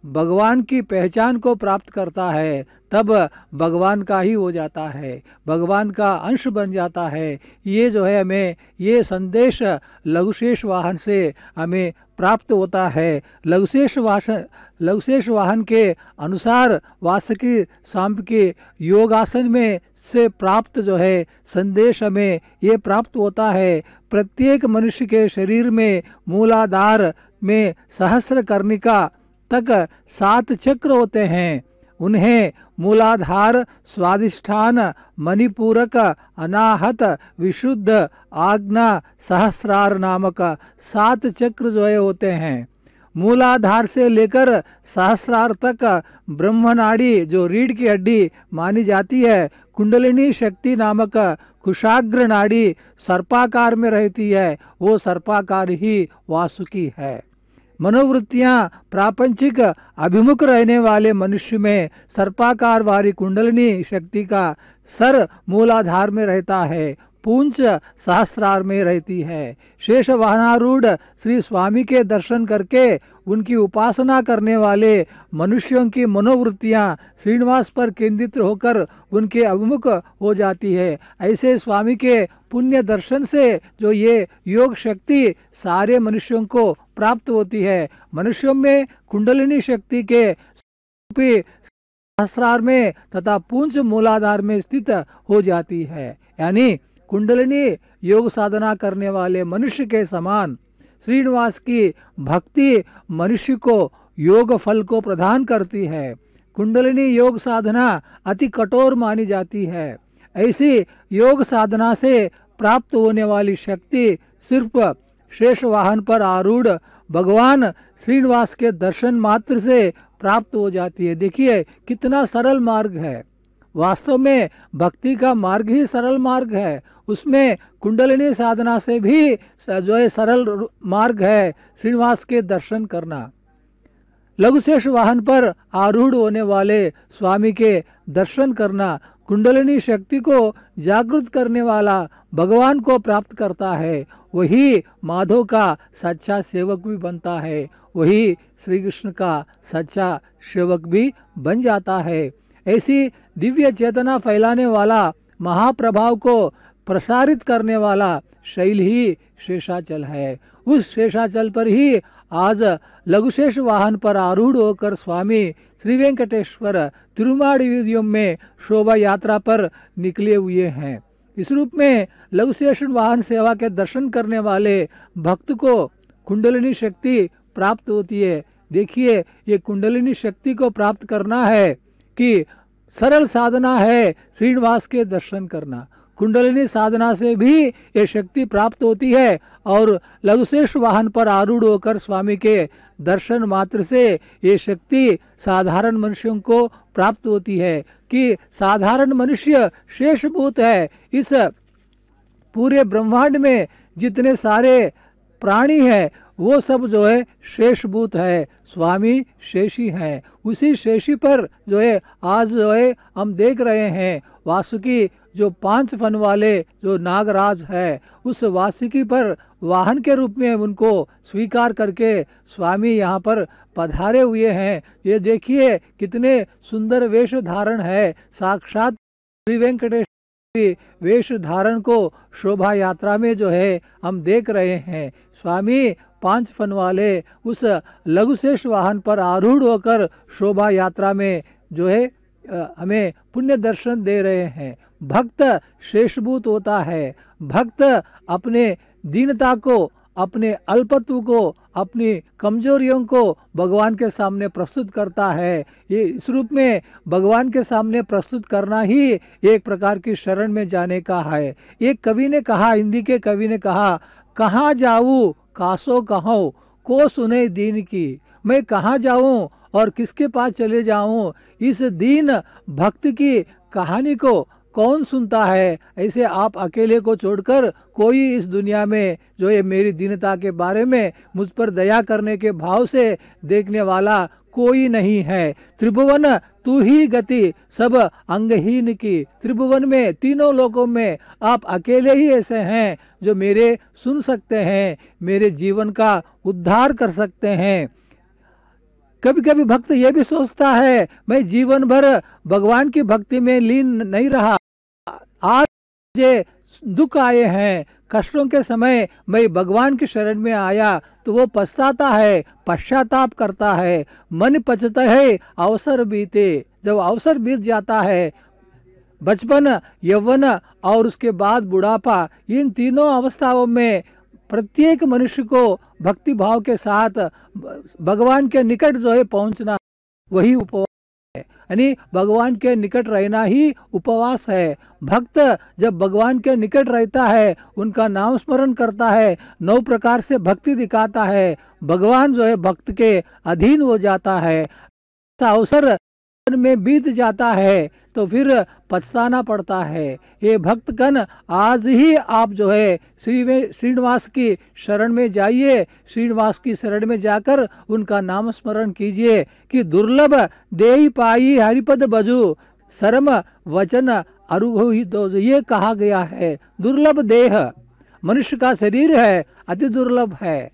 भगवान की पहचान को प्राप्त करता है तब भगवान का ही हो जाता है, भगवान का अंश बन जाता है। ये जो है हमें ये संदेश लघुशेष वाहन से हमें प्राप्त होता है। लघुशेष वाहन के अनुसार वासुकी सांप के योगासन में से प्राप्त जो है संदेश हमें ये प्राप्त होता है। प्रत्येक मनुष्य के शरीर में मूलाधार में सहस्र कर्णिका तक 7 चक्र होते हैं। उन्हें मूलाधार, स्वादिष्ठान, मणिपूरक, अनाहत, विशुद्ध, आज्ञा, सहस्रार नामक 7 चक्र जो है होते हैं। मूलाधार से लेकर सहस्रार तक ब्रह्मनाड़ी जो रीढ़ की हड्डी मानी जाती है, कुंडलिनी शक्ति नामक कुशाग्र नाड़ी सर्पाकार में रहती है, वो सर्पाकार ही वासुकी है। मनोवृत्तियां प्रापंचिक अभिमुख रहने वाले मनुष्य में सर्पाकार वाली कुंडलिनी शक्ति का सर मूलाधार में रहता है, पूंछ सहस्रार में रहती है। शेष वाहनारूढ़ श्री स्वामी के दर्शन करके उनकी उपासना करने वाले मनुष्यों की मनोवृत्तियां श्रीनिवास पर केंद्रित होकर उनके अभिमुख हो जाती है। ऐसे स्वामी के पुण्य दर्शन से जो ये योग शक्ति सारे मनुष्यों को प्राप्त होती है। मनुष्यों में कुंडलिनी शक्ति के सहस्रार में तथा पूंछ मूलाधार में स्थित हो जाती है। यानी कुंडलिनी योग साधना करने वाले मनुष्य के समान श्रीनिवास की भक्ति मनुष्य को योग फल को प्रदान करती है। कुंडलिनी योग साधना अति कठोर मानी जाती है। ऐसी योग साधना से प्राप्त होने वाली शक्ति सिर्फ शेष वाहन पर आरूढ़ भगवान श्रीनिवास के दर्शन मात्र से प्राप्त हो जाती है। देखिए कितना सरल मार्ग है। वास्तव में भक्ति का मार्ग ही सरल मार्ग है। उसमें कुंडलिनी साधना से भी जो है सरल मार्ग है श्रीनिवास के दर्शन करना। लघुशेष वाहन पर आरूढ़ होने वाले स्वामी के दर्शन करना कुंडलिनी शक्ति को जागृत करने वाला भगवान को प्राप्त करता है। वही माधव का सच्चा सेवक भी बनता है, वही श्री कृष्ण का सच्चा सेवक भी बन जाता है। ऐसी दिव्य चेतना फैलाने वाला महाप्रभाव को प्रसारित करने वाला शैल ही शेषाचल है। उस शेषाचल पर ही आज लघुशेष वाहन पर आरूढ़ होकर स्वामी श्री वेंकटेश्वर तिरुमाड़ी वीधियों में शोभा यात्रा पर निकले हुए हैं। इस रूप में लघुशेष वाहन सेवा के दर्शन करने वाले भक्त को कुंडलिनी शक्ति प्राप्त होती है। देखिए ये कुंडलिनी शक्ति को प्राप्त करना है कि सरल साधना है श्रीनिवास के दर्शन करना। कुंडलिनी साधना से भी ये शक्ति प्राप्त होती है और लघुशेष वाहन पर आरूढ़ होकर स्वामी के दर्शन मात्र से ये शक्ति साधारण मनुष्यों को प्राप्त होती है कि साधारण मनुष्य शेषभूत है। इस पूरे ब्रह्मांड में जितने सारे प्राणी है वो सब जो है शेषभूत है, स्वामी शेषी हैं। उसी शेषी पर जो है आज जो है हम देख रहे हैं वासुकी जो 5 फन वाले जो नागराज है, उस वासुकी पर वाहन के रूप में उनको स्वीकार करके स्वामी यहाँ पर पधारे हुए हैं। ये देखिए कितने सुंदर वेश धारण है, साक्षात श्री वेंकटेश वेश धारण को शोभा यात्रा में जो है हम देख रहे हैं। स्वामी 5 फन वाले उस लघुशेष वाहन पर आरूढ़ होकर शोभा यात्रा में जो है हमें पुण्य दर्शन दे रहे हैं। भक्त शेषभूत होता है, भक्त अपने दीनता को, अपने अल्पत्व को, अपनी कमजोरियों को भगवान के सामने प्रस्तुत करता है। ये इस रूप में भगवान के सामने प्रस्तुत करना ही एक प्रकार की शरण में जाने का है। एक कवि ने कहा, हिंदी के कवि ने कहा, कहाँ जाऊँ कासो कहो को सुने दीन की, मैं कहाँ जाऊँ और किसके पास चले जाऊँ, इस दीन भक्त की कहानी को कौन सुनता है। ऐसे आप अकेले को छोड़कर कोई इस दुनिया में जो ये मेरी दीनता के बारे में मुझ पर दया करने के भाव से देखने वाला कोई नहीं है। त्रिभुवन तू ही गति सब अंगहीन की, त्रिभुवन में तीनों लोकों में आप अकेले ही ऐसे हैं जो मेरे सुन सकते हैं, मेरे जीवन का उद्धार कर सकते हैं। कभी कभी भक्त ये भी सोचता है मैं जीवन भर भगवान की भक्ति में लीन नहीं रहा, आज मुझे दुख आए हैं, कष्टों के समय मैं भगवान की शरण में आया, तो वो पछताता है, पश्चाताप करता है। मन पचता है अवसर बीते, जब अवसर बीत जाता है, बचपन, यौवन और उसके बाद बुढ़ापा, इन तीनों अवस्थाओं में प्रत्येक मनुष्य को भक्ति भाव के साथ भगवान के निकट जो है पहुंचना, वही उपवास है। यानी भगवान के निकट रहना ही उपवास है। भक्त जब भगवान के निकट रहता है, उनका नाम स्मरण करता है, 9 प्रकार से भक्ति दिखाता है, भगवान जो है भक्त के अधीन हो जाता है। अवसर में बीत जाता है तो फिर पछताना पड़ता है। ये भक्तगण आज ही आप जो है श्रीनिवास की शरण में जाइए, श्रीनिवास की शरण में जाकर उनका नाम स्मरण कीजिए कि दुर्लभ देहि पाई हरिपद बजू शर्म वचन अरुहि दो, ये कहा गया है। दुर्लभ देह मनुष्य का शरीर है, अति दुर्लभ है।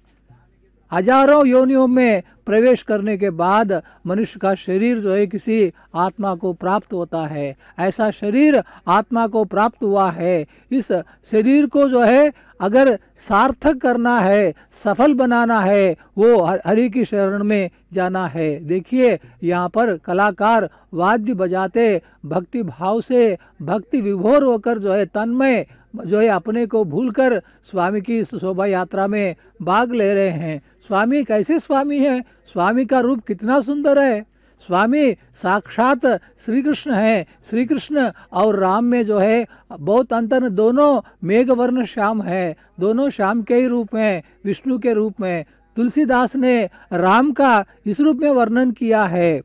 हजारों योनियों में प्रवेश करने के बाद मनुष्य का शरीर जो है किसी आत्मा को प्राप्त होता है। ऐसा शरीर आत्मा को प्राप्त हुआ है। इस शरीर को जो है अगर सार्थक करना है, सफल बनाना है, वो हरि की शरण में जाना है। देखिए यहाँ पर कलाकार वाद्य बजाते भक्ति भाव से भक्ति विभोर होकर जो है तन्मय जो है अपने को भूलकर स्वामी की इस शोभा यात्रा में भाग ले रहे हैं। स्वामी कैसे स्वामी है, स्वामी का रूप कितना सुंदर है। स्वामी साक्षात श्री कृष्ण है। श्री कृष्ण और राम में जो है बहुत अंतर, दोनों मेघवर्ण श्याम है, दोनों श्याम के ही रूप हैं, विष्णु के रूप में। तुलसीदास ने राम का इस रूप में वर्णन किया है,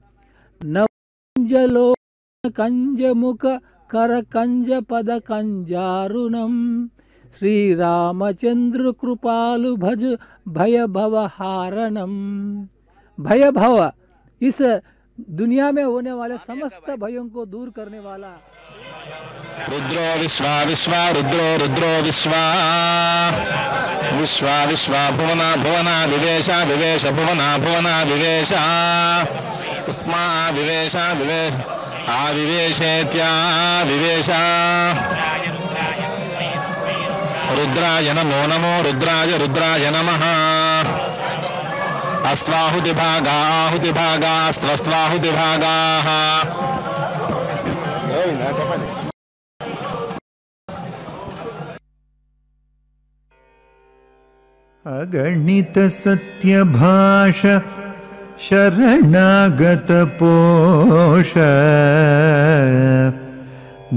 नवंजलो कंज मुख कर कंज पद कंजारुणम श्री रामचंद्र कृपालु भज भय भव हारणम। भय भव इस दुनिया में होने वाले समस्त भयों को दूर करने वाला। रुद्रो विश्वा विश्वा रुद्रो रुद्रो विश्वा विश्वा विश्वा भुवना भुवना विवेशा विवेश भुवना भुवना विवेशा तस्मा विवेशा विवेश आविवेशेत्या विवेशा। रुद्राय नमो नमो रुद्राय रुद्राय नमः। अस्त्वाहुतिभागा आहुतिभागा अस्त्वस्त्वाहुतिभागाः। अगणित सत्यभाष शरणागत पोष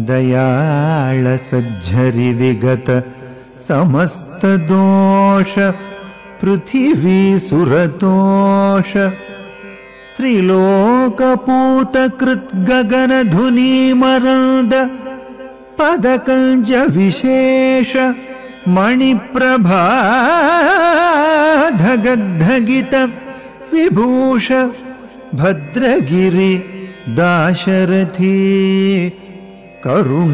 दयाळ सज्जरि विगत समस्त दोष पृथिवी सुरतोष त्रिलोकपूत कृत गगन धुनी मरद पदकंज विशेष मणिप्रभा दग्धगित विभूष भद्रगिरि दाशरथी करुणापयोनिधि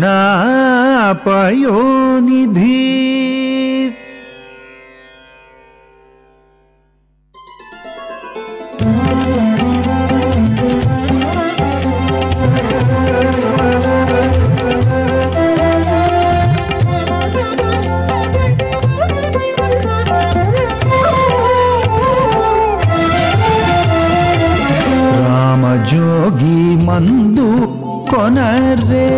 जोगी मंदु कोनरे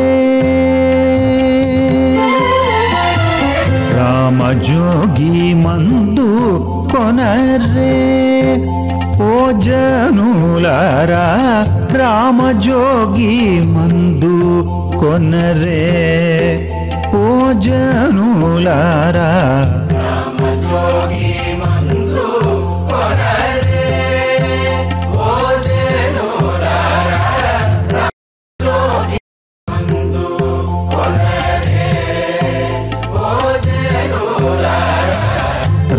राम जोगी मंदु कोनरे ओ जनुलारा राम जोगी मंदु कोनरे ओ जनुलारा राम जोगी मंदु कोनरे ओ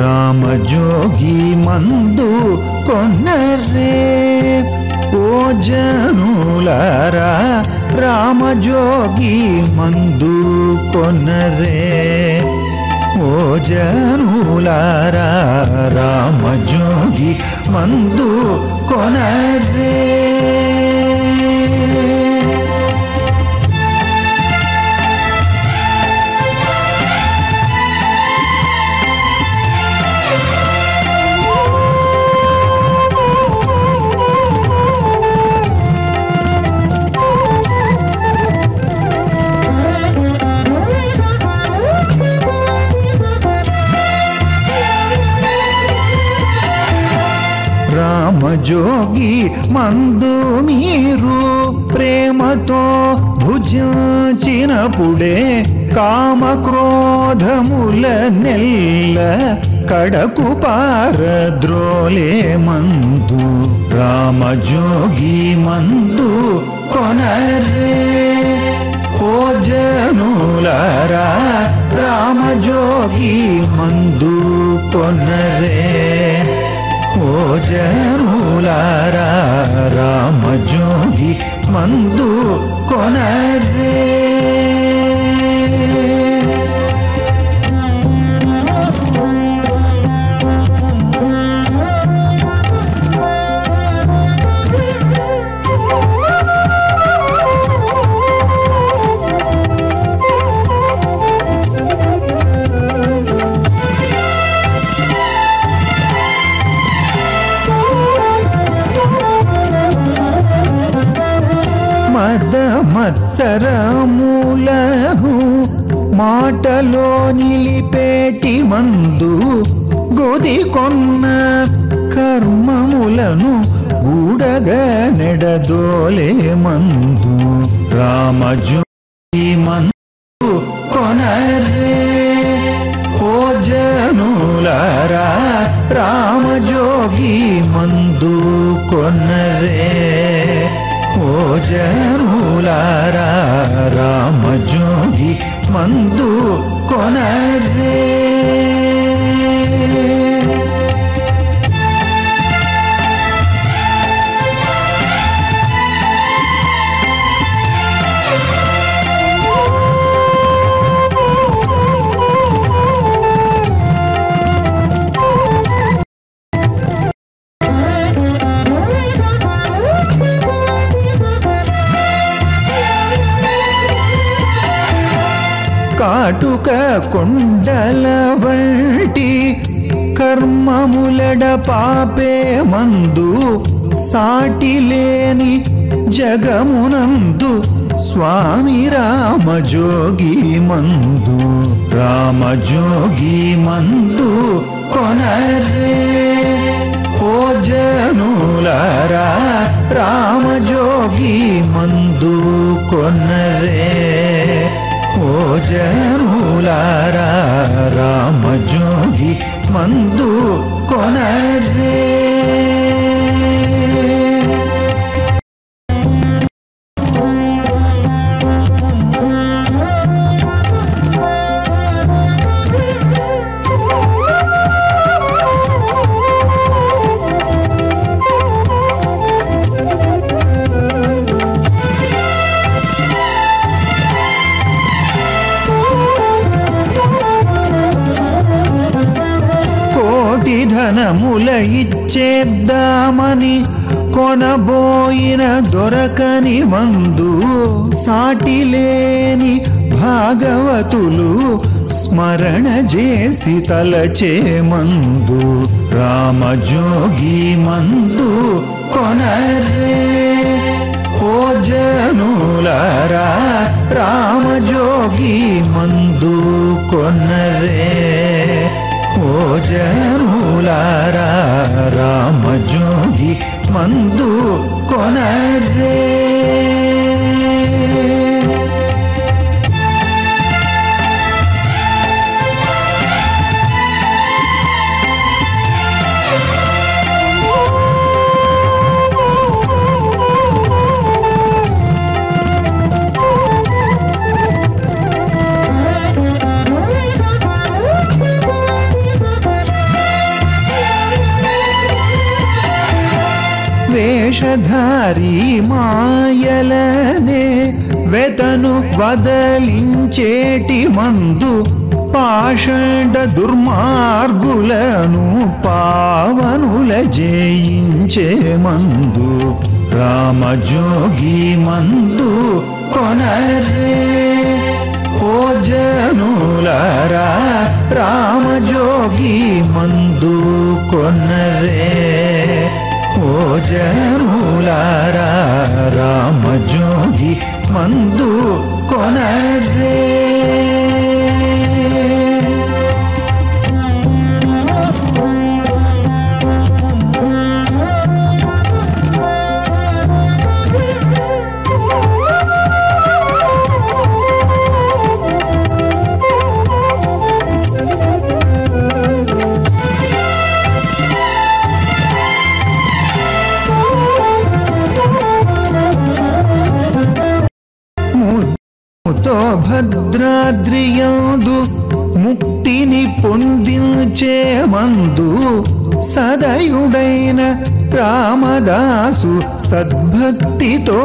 राम जोगी मंदु कोनरे ओ जनुलारा राम जोगी मंदु कोनरे ओ जनुलारा राम जोगी मंदु कोनरे రామ జోగి మందు మీరు ప్రేమతో భుజించినప్పుడే కామ క్రోధముల నెల్ల కడకు పారద్రోలే మందు రామ జోగి మందు కొనరే ఓ జనులారా రామ జోగి మందు కొనరే ओ जनुलारा राम जोगी मंदु कोनरे మత్సరములను మాటలో నిలిపేటి మందు గొదికొన్న కర్మములను గూడగా నెడదోలే మందు రామ జోగి మందు కొనరే ఓ జనులారా రామ జోగి మందు కొనరే ओ जनुलारा राम जोगी मंदु कोनरे కాటుక కొండల వంటి కర్మములడ పాపే మందు సాటి లేని జగమునందు స్వామి రామ జోగి మందు రామ జోగి మందు కొనరే ఓ జనులారా రామ జోగి మందు కొనరే ओ जनुलारा राम जोगी मंदु कोनरे మూల ఇచ్చేద్దామని కొనబోయిన దొరకని మందు సాటిలేని భాగవతులు స్మరణ చేసి తలచే మందు రామజోగి మందు కొనరే ఓ జనులారా రామజోగి మందు కొనరే ఓ జనులారా రామజోగి మందు కొనరే వేషధారి మాయలనే వెతను వదలించేటి మందు పాషండ దుర్మార్గులను పావనుల జయించే మందు రామజోగి మందు కొనరే ఓ జనులారా రామజోగి మందు కొనరే ఓ జనులారా రామజోగి మందు కొనరే తో భద్రాద్రియందు ముక్తిని పొందించే మందు సదయుడైన రామదాసు సద్భక్తితో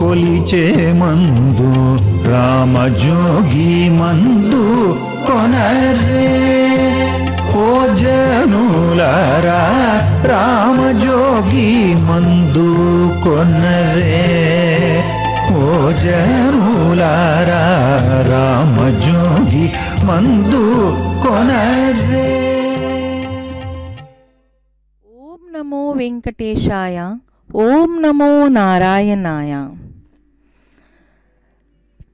కొలిచే మందు రామజోగి మందు కొనరే ఓ జనులారా రామజోగి మందు కొనరే ఓ జనులారా రామజోగి మందు కొనరే ఓం నమో వెంకటేశాయ ఓం నమో నారాయణాయ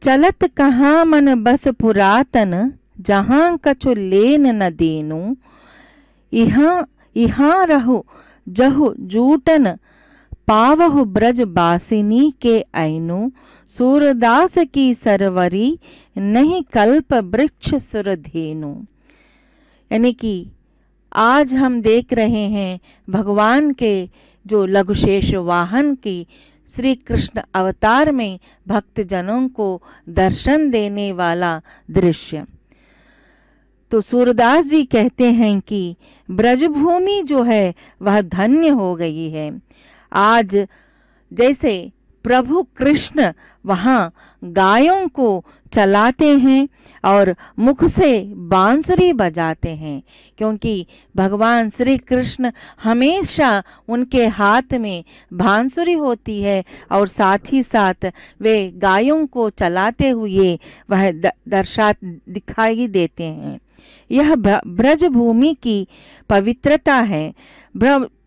चलत कहाँ मन बस पुरातन जहाँ कछु लेन न देनु इहाँ रहु जहु जूटन पावहु ब्रज बासिनी के ऐनु सूरदास की सरवरी नहीं कल्प वृक्ष सुरधेनु। यानी कि आज हम देख रहे हैं भगवान के जो लघुशेष वाहन की श्री कृष्ण अवतार में भक्तजनों को दर्शन देने वाला दृश्य। तो सूरदास जी कहते हैं कि ब्रजभूमि जो है वह धन्य हो गई है। आज जैसे प्रभु कृष्ण वहाँ गायों को चलाते हैं और मुख से बांसुरी बजाते हैं, क्योंकि भगवान श्री कृष्ण हमेशा उनके हाथ में बांसुरी होती है और साथ ही साथ वे गायों को चलाते हुए वह दिखाई देते हैं। यह ब्रजभूमि की पवित्रता है।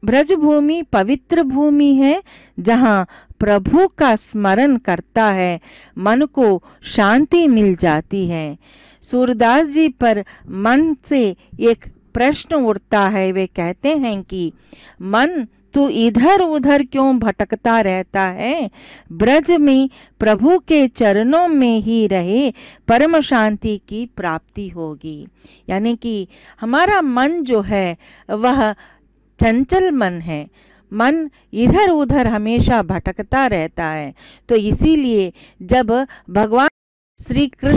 ब्रजभूमि पवित्र भूमि है जहाँ प्रभु का स्मरण करता है मन को शांति मिल जाती है। सूरदास जी पर मन से एक प्रश्न उठता है। वे कहते हैं कि मन तू इधर उधर क्यों भटकता रहता है, ब्रज में प्रभु के चरणों में ही रहे परम शांति की प्राप्ति होगी। यानी कि हमारा मन जो है वह चंचल मन है, मन इधर उधर हमेशा भटकता रहता है। तो इसीलिए जब भगवान श्री कृष्ण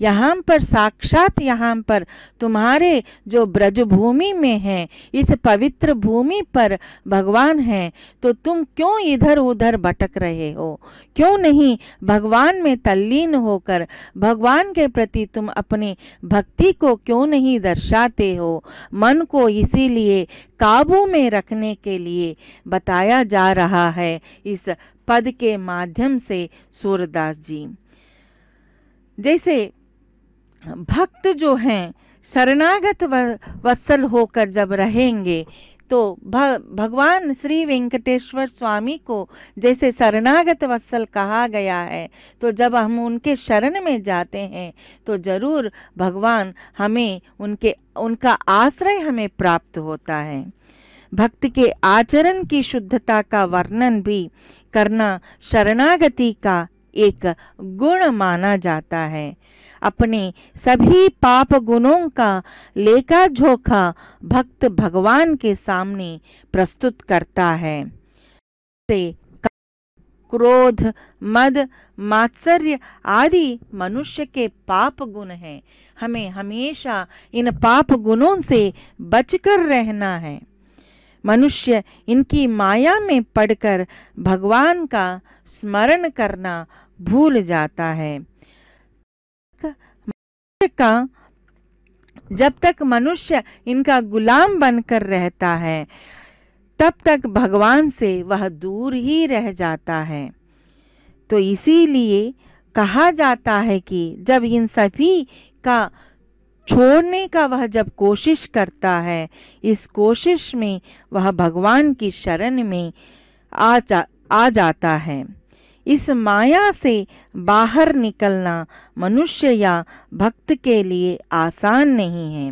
यहाँ पर साक्षात यहाँ पर तुम्हारे जो ब्रजभूमि में है, इस पवित्र भूमि पर भगवान हैं, तो तुम क्यों इधर उधर भटक रहे हो? क्यों नहीं भगवान में तल्लीन होकर भगवान के प्रति तुम अपनी भक्ति को क्यों नहीं दर्शाते हो? मन को इसीलिए काबू में रखने के लिए बताया जा रहा है इस पद के माध्यम से सूरदास जी। जैसे भक्त जो हैं शरणागत वत्सल होकर जब रहेंगे तो भगवान श्री वेंकटेश्वर स्वामी को जैसे शरणागत वत्सल कहा गया है, तो जब हम उनके शरण में जाते हैं तो जरूर भगवान हमें उनका आश्रय हमें प्राप्त होता है। भक्त के आचरण की शुद्धता का वर्णन भी करना शरणागति का एक गुण माना जाता है। अपने सभी पाप गुणों का लेखा जोखा भक्त भगवान के सामने प्रस्तुत करता है। क्रोध, मद, मात्सर्य आदि मनुष्य के पाप गुण हैं। हमें हमेशा इन पाप गुणों से बचकर रहना है। मनुष्य इनकी माया में पड़कर भगवान का स्मरण करना भूल जाता है। जब तक मनुष्य इनका गुलाम बनकर रहता है, तब तक भगवान से वह दूर ही रह जाता है। तो इसीलिए कहा जाता है कि जब इन सभी का छोड़ने का वह जब कोशिश करता है, इस कोशिश में वह भगवान की शरण में आ जाता है। इस माया से बाहर निकलना मनुष्य या भक्त के लिए आसान नहीं है,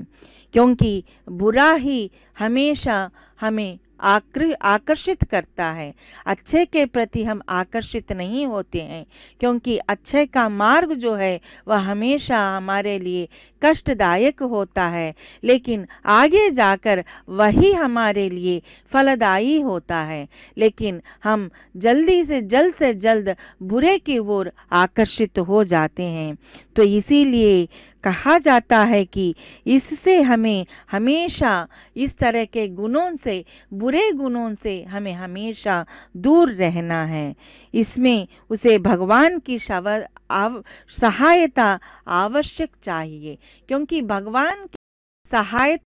क्योंकि बुरा ही हमेशा हमें आकर्षित करता है। अच्छे के प्रति हम आकर्षित नहीं होते हैं, क्योंकि अच्छे का मार्ग जो है वह हमेशा हमारे लिए कष्टदायक होता है, लेकिन आगे जाकर वही हमारे लिए फलदायी होता है। लेकिन हम जल्दी से जल्द बुरे की ओर आकर्षित हो जाते हैं। तो इसीलिए कहा जाता है कि इससे हमें हमेशा इस तरह के गुणों से, बुरे गुणों से हमें हमेशा दूर रहना है। इसमें उसे भगवान की सहायता आवश्यक चाहिए, क्योंकि भगवान की सहायता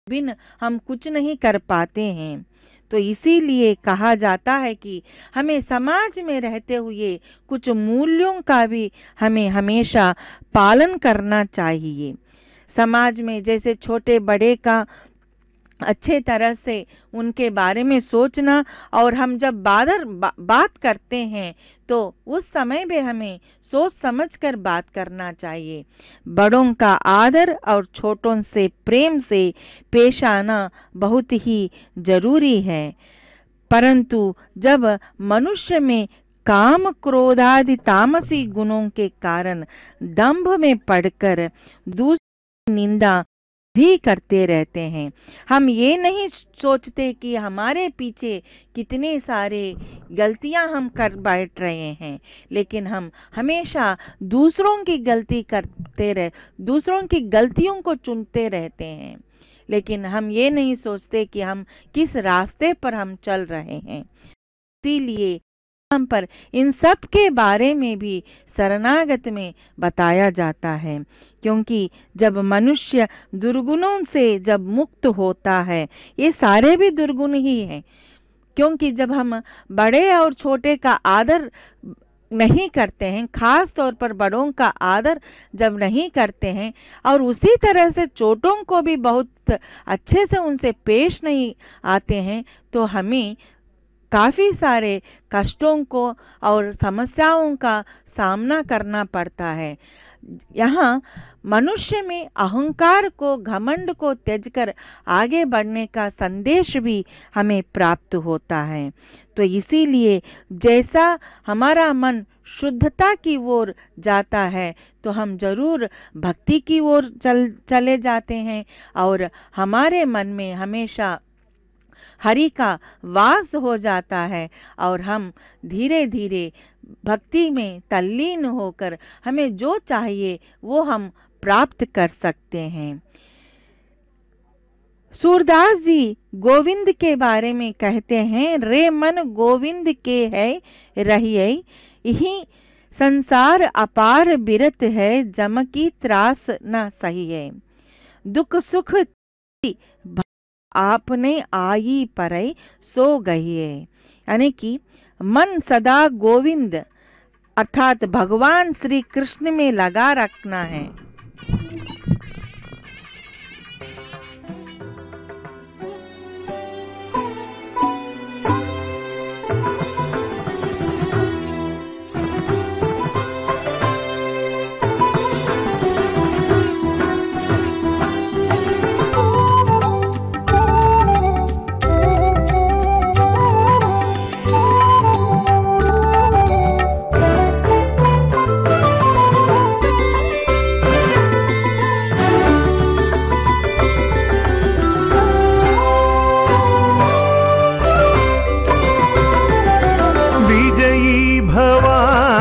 बिन हम कुछ नहीं कर पाते हैं। तो इसीलिए कहा जाता है कि हमें समाज में रहते हुए कुछ मूल्यों का भी हमें हमेशा पालन करना चाहिए। समाज में जैसे छोटे बड़े का अच्छे तरह से उनके बारे में सोचना, और हम जब बात करते हैं तो उस समय भी हमें सोच समझकर बात करना चाहिए। बड़ों का आदर और छोटों से प्रेम से पेश आना बहुत ही जरूरी है। परंतु जब मनुष्य में काम, क्रोध आदि तामसी गुणों के कारण दंभ में पड़कर दूसरी निंदा भी करते रहते हैं, हम ये नहीं सोचते कि हमारे पीछे कितने सारे गलतियां हम कर बैठ रहे हैं, लेकिन हम हमेशा दूसरों की दूसरों की गलतियों को चुनते रहते हैं, लेकिन हम ये नहीं सोचते कि हम किस रास्ते पर हम चल रहे हैं। इसीलिए हम पर इन सब के बारे में भी शरणागत में बताया जाता है, क्योंकि जब मनुष्य दुर्गुणों से जब मुक्त होता है, ये सारे भी दुर्गुण ही हैं, क्योंकि जब हम बड़े और छोटे का आदर नहीं करते हैं, खास तौर पर बड़ों का आदर जब नहीं करते हैं और उसी तरह से छोटों को भी बहुत अच्छे से उनसे पेश नहीं आते हैं, तो हमें काफ़ी सारे कष्टों को और समस्याओं का सामना करना पड़ता है। यहाँ मनुष्य में अहंकार को, घमंड को त्यजकर आगे बढ़ने का संदेश भी हमें प्राप्त होता है। तो इसीलिए जैसा हमारा मन शुद्धता की ओर जाता है, तो हम जरूर भक्ति की ओर चले जाते हैं, और हमारे मन में हमेशा हरि का वास हो जाता है और हम धीरे धीरे भक्ति में तल्लीन होकर हमें जो चाहिए वो हम प्राप्त कर सकते हैं। सूरदास जी गोविंद के बारे में कहते हैं, रे मन गोविंद के है रहिए, यही संसार अपार बिरत है, जम की त्रास न सही है। दुख सुख आपने आई परई सो गई है। यानी कि मन सदा गोविंद अर्थात भगवान श्री कृष्ण में लगा रखना है।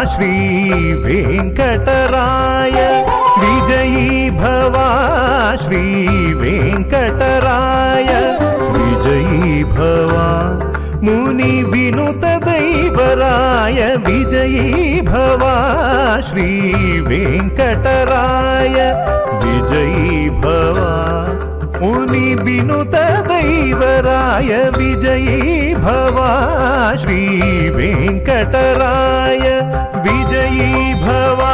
श्री वेंकटराय, विजयी भवा श्री वेंकटराय, विजयी भवा मुनि विनुत दैवराय, विजयी भवा श्री वेंकटराय, विजयी भवा मुनि विनुत दैवराय, विजयी भवा श्री वेंकटराय, विजयी भवा।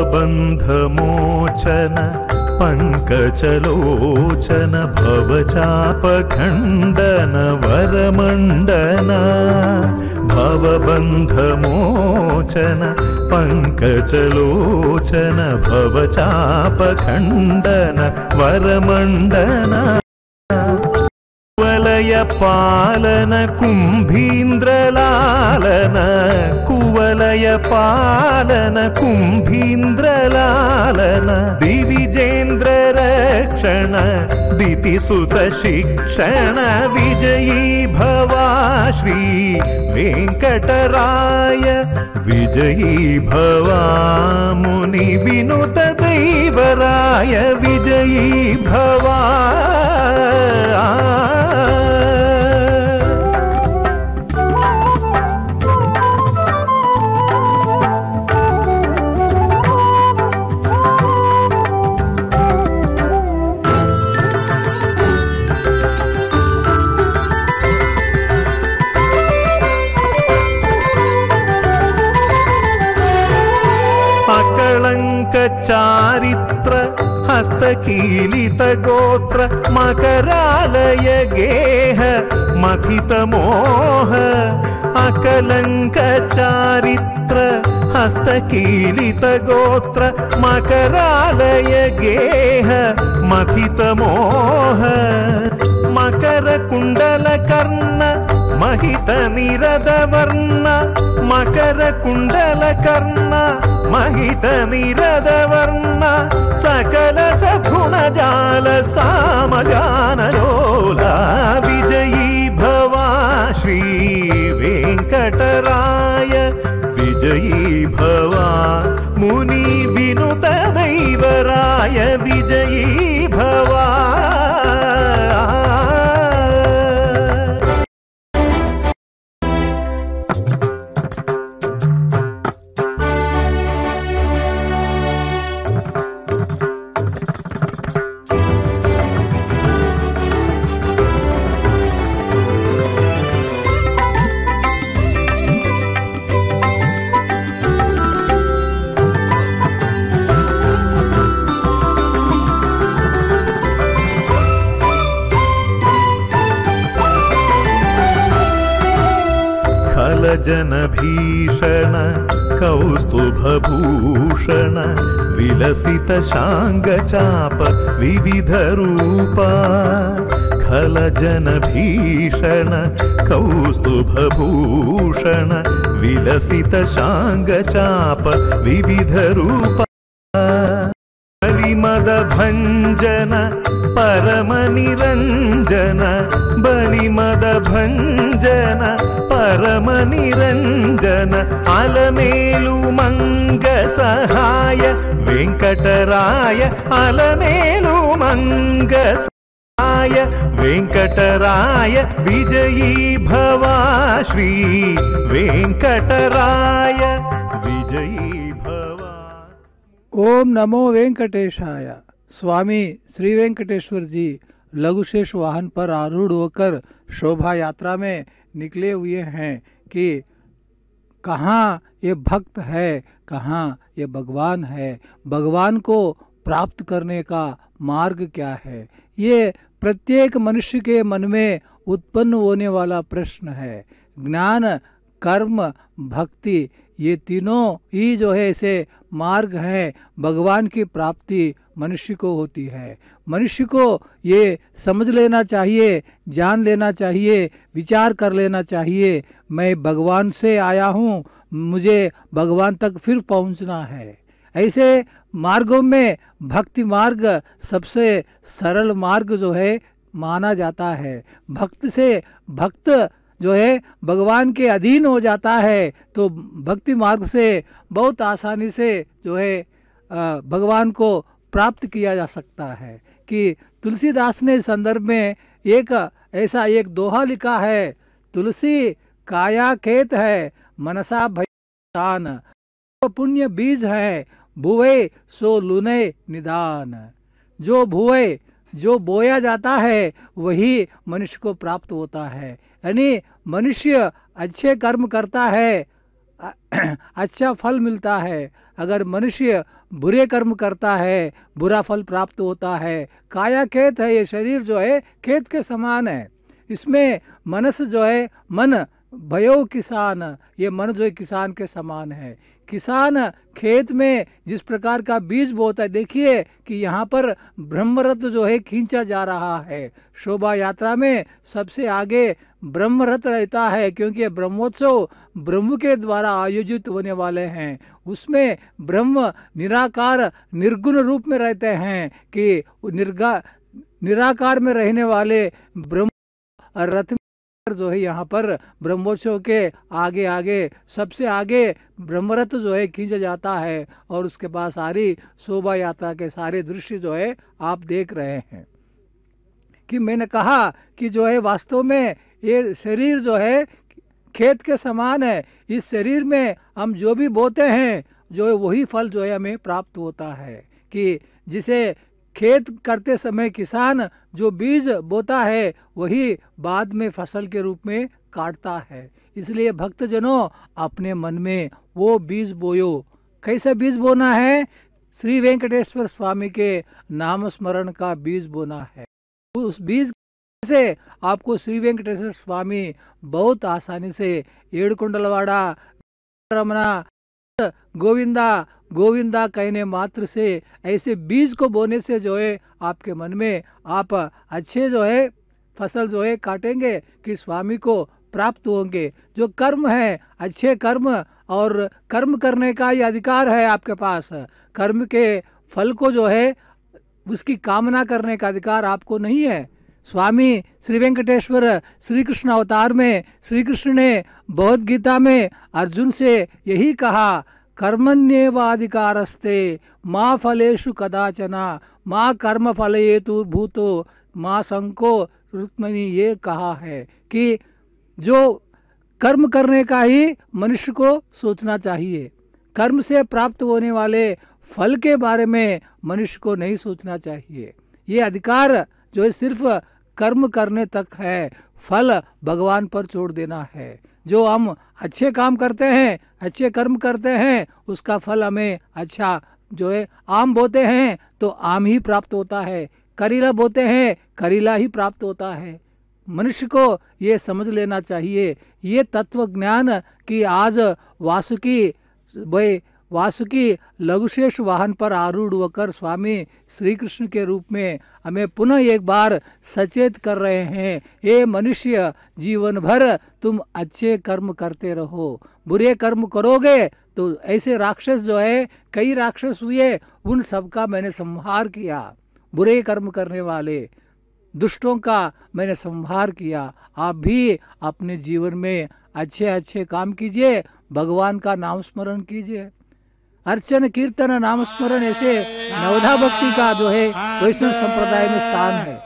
बंधमोचन पंकचलोचन भवचापखंडन वरमंडन, भवबंधमोचन पंकचलोचन भवचापखंडन वरमंडन, कुवलय पालन कुंभीन्द्रलालन, कुवलय पालन कुंभीन्द्रलालन, दिविजेन्द्र रक्षण दितिसुत शिक्षण, विजयी भवा श्री वेंकटराय, विजयी भवा मुनि विनुत दैवराय, विजयी भवा। चारित्र हस्तकीलित गोत्र मकरालय गेह मखित मोह, अकलंक चारित्र हस्तकीलित गोत्र मकरालय गेह मखित मोह, मकर कुंडल कर्ण महित निरद वर्ण, मकर कुंडल कर्ण महित निरद वर्ण, सकल सद्गुण जाल सामगान लोला, विजयी भवा श्री वेंकटराय, विजयी भवा मुनि विनुत दैवराय, विजयी भवा। खलजन भीषण कौस्तुभभूषण विलसित शाङ्गचाप विविध रूपा खलजन भीषण कौस्तुभभूषण विलसित शाङ्गचाप विविध रूपा बलिमद भंजन परम निरंजन बलिमद भंजन परम निरंजन अलमेलु मंग सहाय वेंकटराय अलमेलु मंग सहाय वेंकटराय विजयी भवा श्री वेंकटराय विजयी भवा। ओम नमो वेंकटेशाय। स्वामी श्री वेंकटेश्वर जी लघुशेष वाहन पर आरूढ़ होकर शोभा यात्रा में निकले हुए हैं कि कहाँ ये भक्त है, कहाँ ये भगवान है, भगवान को प्राप्त करने का मार्ग क्या है। ये प्रत्येक मनुष्य के मन में उत्पन्न होने वाला प्रश्न है। ज्ञान, कर्म, भक्ति, ये तीनों ही जो है ऐसे मार्ग हैं भगवान की प्राप्ति मनुष्य को होती है। मनुष्य को ये समझ लेना चाहिए, जान लेना चाहिए, विचार कर लेना चाहिए, मैं भगवान से आया हूँ, मुझे भगवान तक फिर पहुँचना है। ऐसे मार्गों में भक्ति मार्ग सबसे सरल मार्ग जो है माना जाता है। भक्त से भक्त जो है भगवान के अधीन हो जाता है तो भक्ति मार्ग से बहुत आसानी से जो है भगवान को प्राप्त किया जा सकता है। कि तुलसीदास ने इस संदर्भ में एक ऐसा एक दोहा लिखा है, तुलसी काया खेत है मनसा भयान, तो पुण्य बीज है भुवे सो लुने निदान। जो भुवे जो बोया जाता है वही मनुष्य को प्राप्त होता है। यानी मनुष्य अच्छे कर्म करता है अच्छा फल मिलता है, अगर मनुष्य बुरे कर्म करता है बुरा फल प्राप्त होता है। काया खेत है, ये शरीर जो है खेत के समान है, इसमें मनस जो है मन भयो किसान, ये मन जो है किसान के समान है। किसान खेत में जिस प्रकार का बीज बोता है, देखिए कि यहाँ पर ब्रह्मरथ जो है खींचा जा रहा है। शोभा यात्रा में सबसे आगे ब्रह्मरथ रहता है क्योंकि ब्रह्मोत्सव ब्रह्म के द्वारा आयोजित होने वाले हैं। उसमें ब्रह्म निराकार निर्गुण रूप में रहते हैं कि निराकार में रहने वाले ब्रह्म रथ जो है यहाँ पर ब्रह्मोत्सव के आगे आगे सबसे आगे ब्रह्मरथ जो है खींचा जाता है और उसके पास सारी शोभा यात्रा के सारे दृश्य जो है आप देख रहे हैं। कि मैंने कहा कि जो है वास्तव में ये शरीर जो है खेत के समान है, इस शरीर में हम जो भी बोते हैं जो है वही फल जो है हमें प्राप्त होता है। कि जिसे खेत करते समय किसान जो बीज बोता है वही बाद में फसल के रूप में काटता है। इसलिए भक्तजनों अपने मन में वो बीज बोयो। कैसे बीज बोना है? श्री वेंकटेश्वर स्वामी के नाम स्मरण का बीज बोना है। उस बीज से आपको श्री वेंकटेश्वर स्वामी बहुत आसानी से एड़कुंडलवाड़ा रमना गोविंदा गोविंदा कहने मात्र से ऐसे बीज को बोने से जो है आपके मन में आप अच्छे जो है फसल जो है काटेंगे कि स्वामी को प्राप्त होंगे। जो कर्म है अच्छे कर्म और कर्म करने का ये अधिकार है आपके पास। कर्म के फल को जो है उसकी कामना करने का अधिकार आपको नहीं है। स्वामी श्री वेंकटेश्वर श्री कृष्ण अवतार में श्री कृष्ण ने भगवद गीता में अर्जुन से यही कहा, कर्मण्येवाधिकारस्ते माँ फलेषु कदाचना माँ कर्म फलयेतु भूतो माँ संको रुक्मिणी, ये कहा है कि जो कर्म करने का ही मनुष्य को सोचना चाहिए, कर्म से प्राप्त होने वाले फल के बारे में मनुष्य को नहीं सोचना चाहिए। ये अधिकार जो है सिर्फ कर्म करने तक है, फल भगवान पर छोड़ देना है। जो हम अच्छे काम करते हैं अच्छे कर्म करते हैं उसका फल हमें अच्छा जो है आम बोते हैं तो आम ही प्राप्त होता है, करीला बोते हैं करीला ही प्राप्त होता है। मनुष्य को ये समझ लेना चाहिए, ये तत्व ज्ञान कि आज वासुकी लघुशेष वाहन पर आरूढ़ होकर स्वामी श्री कृष्ण के रूप में हमें पुनः एक बार सचेत कर रहे हैं। हे मनुष्य, जीवन भर तुम अच्छे कर्म करते रहो, बुरे कर्म करोगे तो ऐसे राक्षस जो है, कई राक्षस हुए, उन सबका मैंने संहार किया। बुरे कर्म करने वाले दुष्टों का मैंने संहार किया। आप भी अपने जीवन में अच्छे अच्छे काम कीजिए, भगवान का नाम स्मरण कीजिए। अर्चन कीर्तन नाम स्मरण ऐसे नवधा भक्ति का जो है वैष्णव संप्रदाय में स्थान है।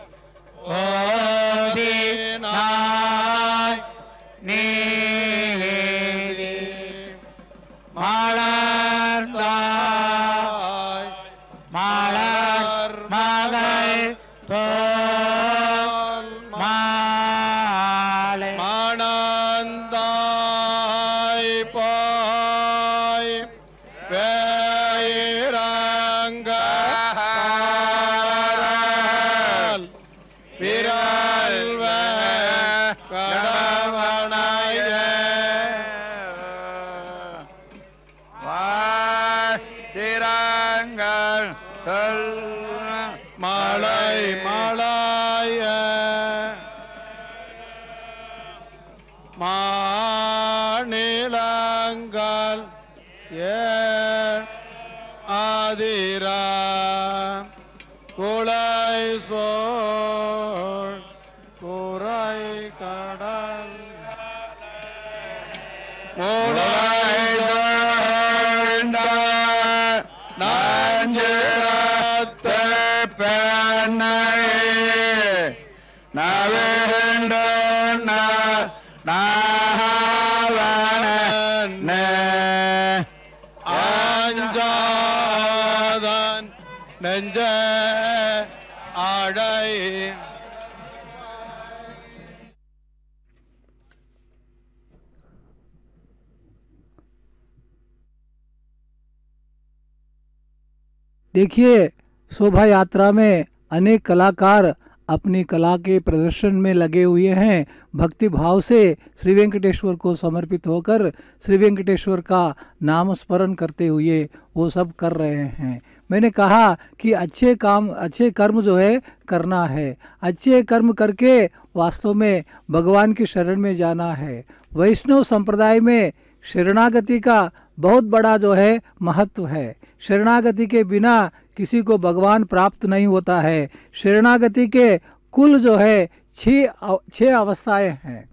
देखिए, शोभा यात्रा में अनेक कलाकार अपनी कला के प्रदर्शन में लगे हुए हैं। भक्ति भाव से श्री वेंकटेश्वर को समर्पित होकर श्री वेंकटेश्वर का नाम स्मरण करते हुए वो सब कर रहे हैं। मैंने कहा कि अच्छे कर्म जो है करना है, अच्छे कर्म करके वास्तव में भगवान की शरण में जाना है। वैष्णव संप्रदाय में शरणागति का बहुत बड़ा जो है महत्व है। शरणागति के बिना किसी को भगवान प्राप्त नहीं होता है। शरणागति के कुल जो है छह अवस्थाएं हैं।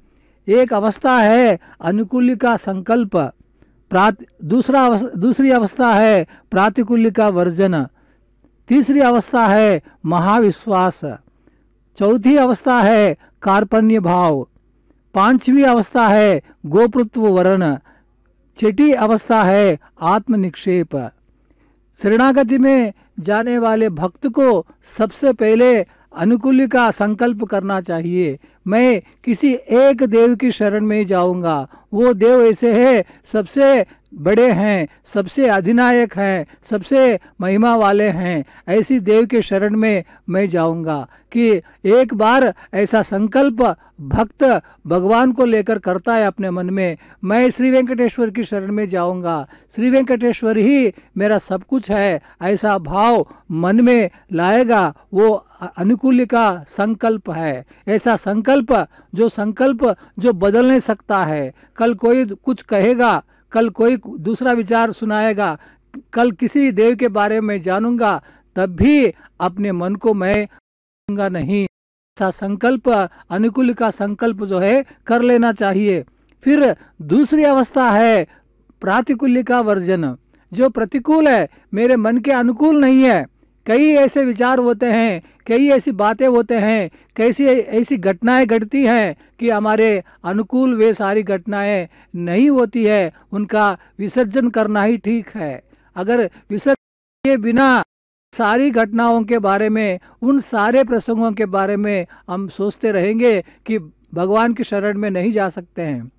एक अवस्था है अनुकूलिका संकल्प, दूसरी अवस्था है प्रातिकूलिका वर्जन, तीसरी अवस्था है महाविश्वास, चौथी अवस्था है कार्पण्य भाव, पांचवी अवस्था है गोपृत्व वर्ण, छठी अवस्था है आत्मनिक्षेप। शरणागति में जाने वाले भक्त को सबसे पहले अनुकूलिका संकल्प करना चाहिए। मैं किसी एक देव की शरण में जाऊंगा, वो देव ऐसे है सबसे बड़े हैं, सबसे अधिनायक हैं, सबसे महिमा वाले हैं, ऐसी देव के शरण में मैं जाऊंगा। कि एक बार ऐसा संकल्प भक्त भगवान को लेकर करता है अपने मन में, मैं श्री वेंकटेश्वर की शरण में जाऊंगा, श्री वेंकटेश्वर ही मेरा सब कुछ है, ऐसा भाव मन में लाएगा, वो अनुकूलिका संकल्प है। ऐसा संकल्प जो बदल नहीं सकता है। कल कोई कुछ कहेगा, कल कोई दूसरा विचार सुनाएगा, कल किसी देव के बारे में जानूंगा, तब भी अपने मन को मैं नहीं। ऐसा संकल्प, अनुकूल का संकल्प जो है कर लेना चाहिए। फिर दूसरी अवस्था है प्रातिकूलिका वर्जन, जो प्रतिकूल है, मेरे मन के अनुकूल नहीं है। कई ऐसे विचार होते हैं, कई ऐसी बातें होते हैं, कैसी ऐसी घटनाएं घटती हैं कि हमारे अनुकूल वे सारी घटनाएं नहीं होती है, उनका विसर्जन करना ही ठीक है। अगर विसर्जन के बिना सारी घटनाओं के बारे में, उन सारे प्रसंगों के बारे में हम सोचते रहेंगे कि भगवान की शरण में नहीं जा सकते हैं।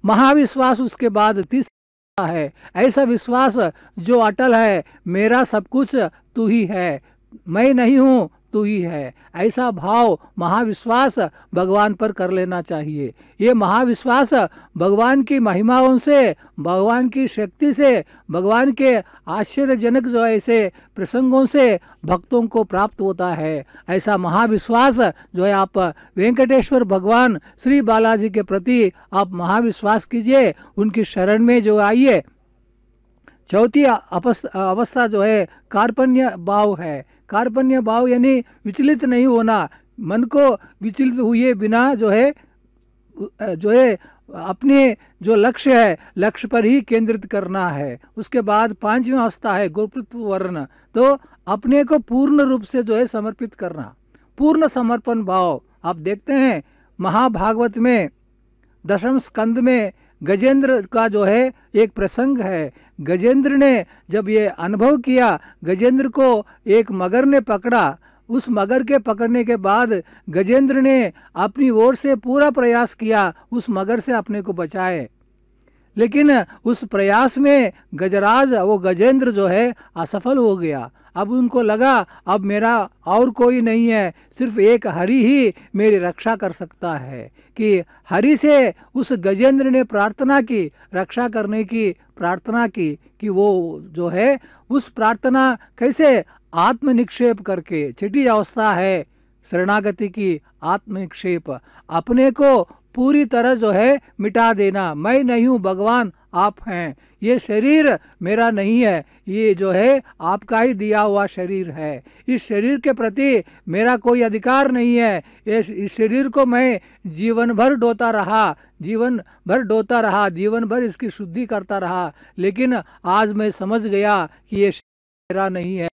महाविश्वास उसके बाद तीसरा है, ऐसा विश्वास जो अटल है, मेरा सब कुछ तू ही है, मैं नहीं हूँ तू ही है। ऐसा भाव महाविश्वास भगवान पर कर लेना चाहिए। ये महाविश्वास भगवान की महिमाओं से, भगवान की शक्ति से, भगवान के आश्चर्यजनक जो ऐसे प्रसंगों से भक्तों को प्राप्त होता है। ऐसा महाविश्वास जो है आप वेंकटेश्वर भगवान श्री बालाजी के प्रति आप महाविश्वास कीजिए, उनकी शरण में जो आइए। चौथी अवस्था जो है कार्पण्य भाव है। कार्पण्य भाव यानी विचलित नहीं होना, मन को विचलित हुए बिना जो है अपने जो लक्ष्य है लक्ष्य पर ही केंद्रित करना है। उसके बाद पांचवी अवस्था है गुरुत्व वर्ण, तो अपने को पूर्ण रूप से जो है समर्पित करना, पूर्ण समर्पण भाव। आप देखते हैं महाभागवत में दशम स्कंद में गजेंद्र का जो है एक प्रसंग है। गजेंद्र ने जब ये अनुभव किया, गजेंद्र को एक मगर ने पकड़ा। उस मगर के पकड़ने के बाद गजेंद्र ने अपनी ओर से पूरा प्रयास किया उस मगर से अपने को बचाए, लेकिन उस प्रयास में गजराज वो गजेंद्र जो है असफल हो गया। अब उनको लगा अब मेरा और कोई नहीं है, सिर्फ एक हरि ही मेरी रक्षा कर सकता है। कि हरि से उस गजेंद्र ने प्रार्थना की, रक्षा करने की प्रार्थना की, कि वो जो है उस प्रार्थना कैसे आत्मनिक्षेप करके, छठी अवस्था है शरणागति की आत्मनिक्षेप, अपने को पूरी तरह जो है मिटा देना। मैं नहीं हूँ भगवान, आप हैं। ये शरीर मेरा नहीं है, ये जो है आपका ही दिया हुआ शरीर है। इस शरीर के प्रति मेरा कोई अधिकार नहीं है। इस शरीर को मैं जीवन भर ढोता रहा, जीवन भर इसकी शुद्धि करता रहा, लेकिन आज मैं समझ गया कि ये शरीर मेरा नहीं है,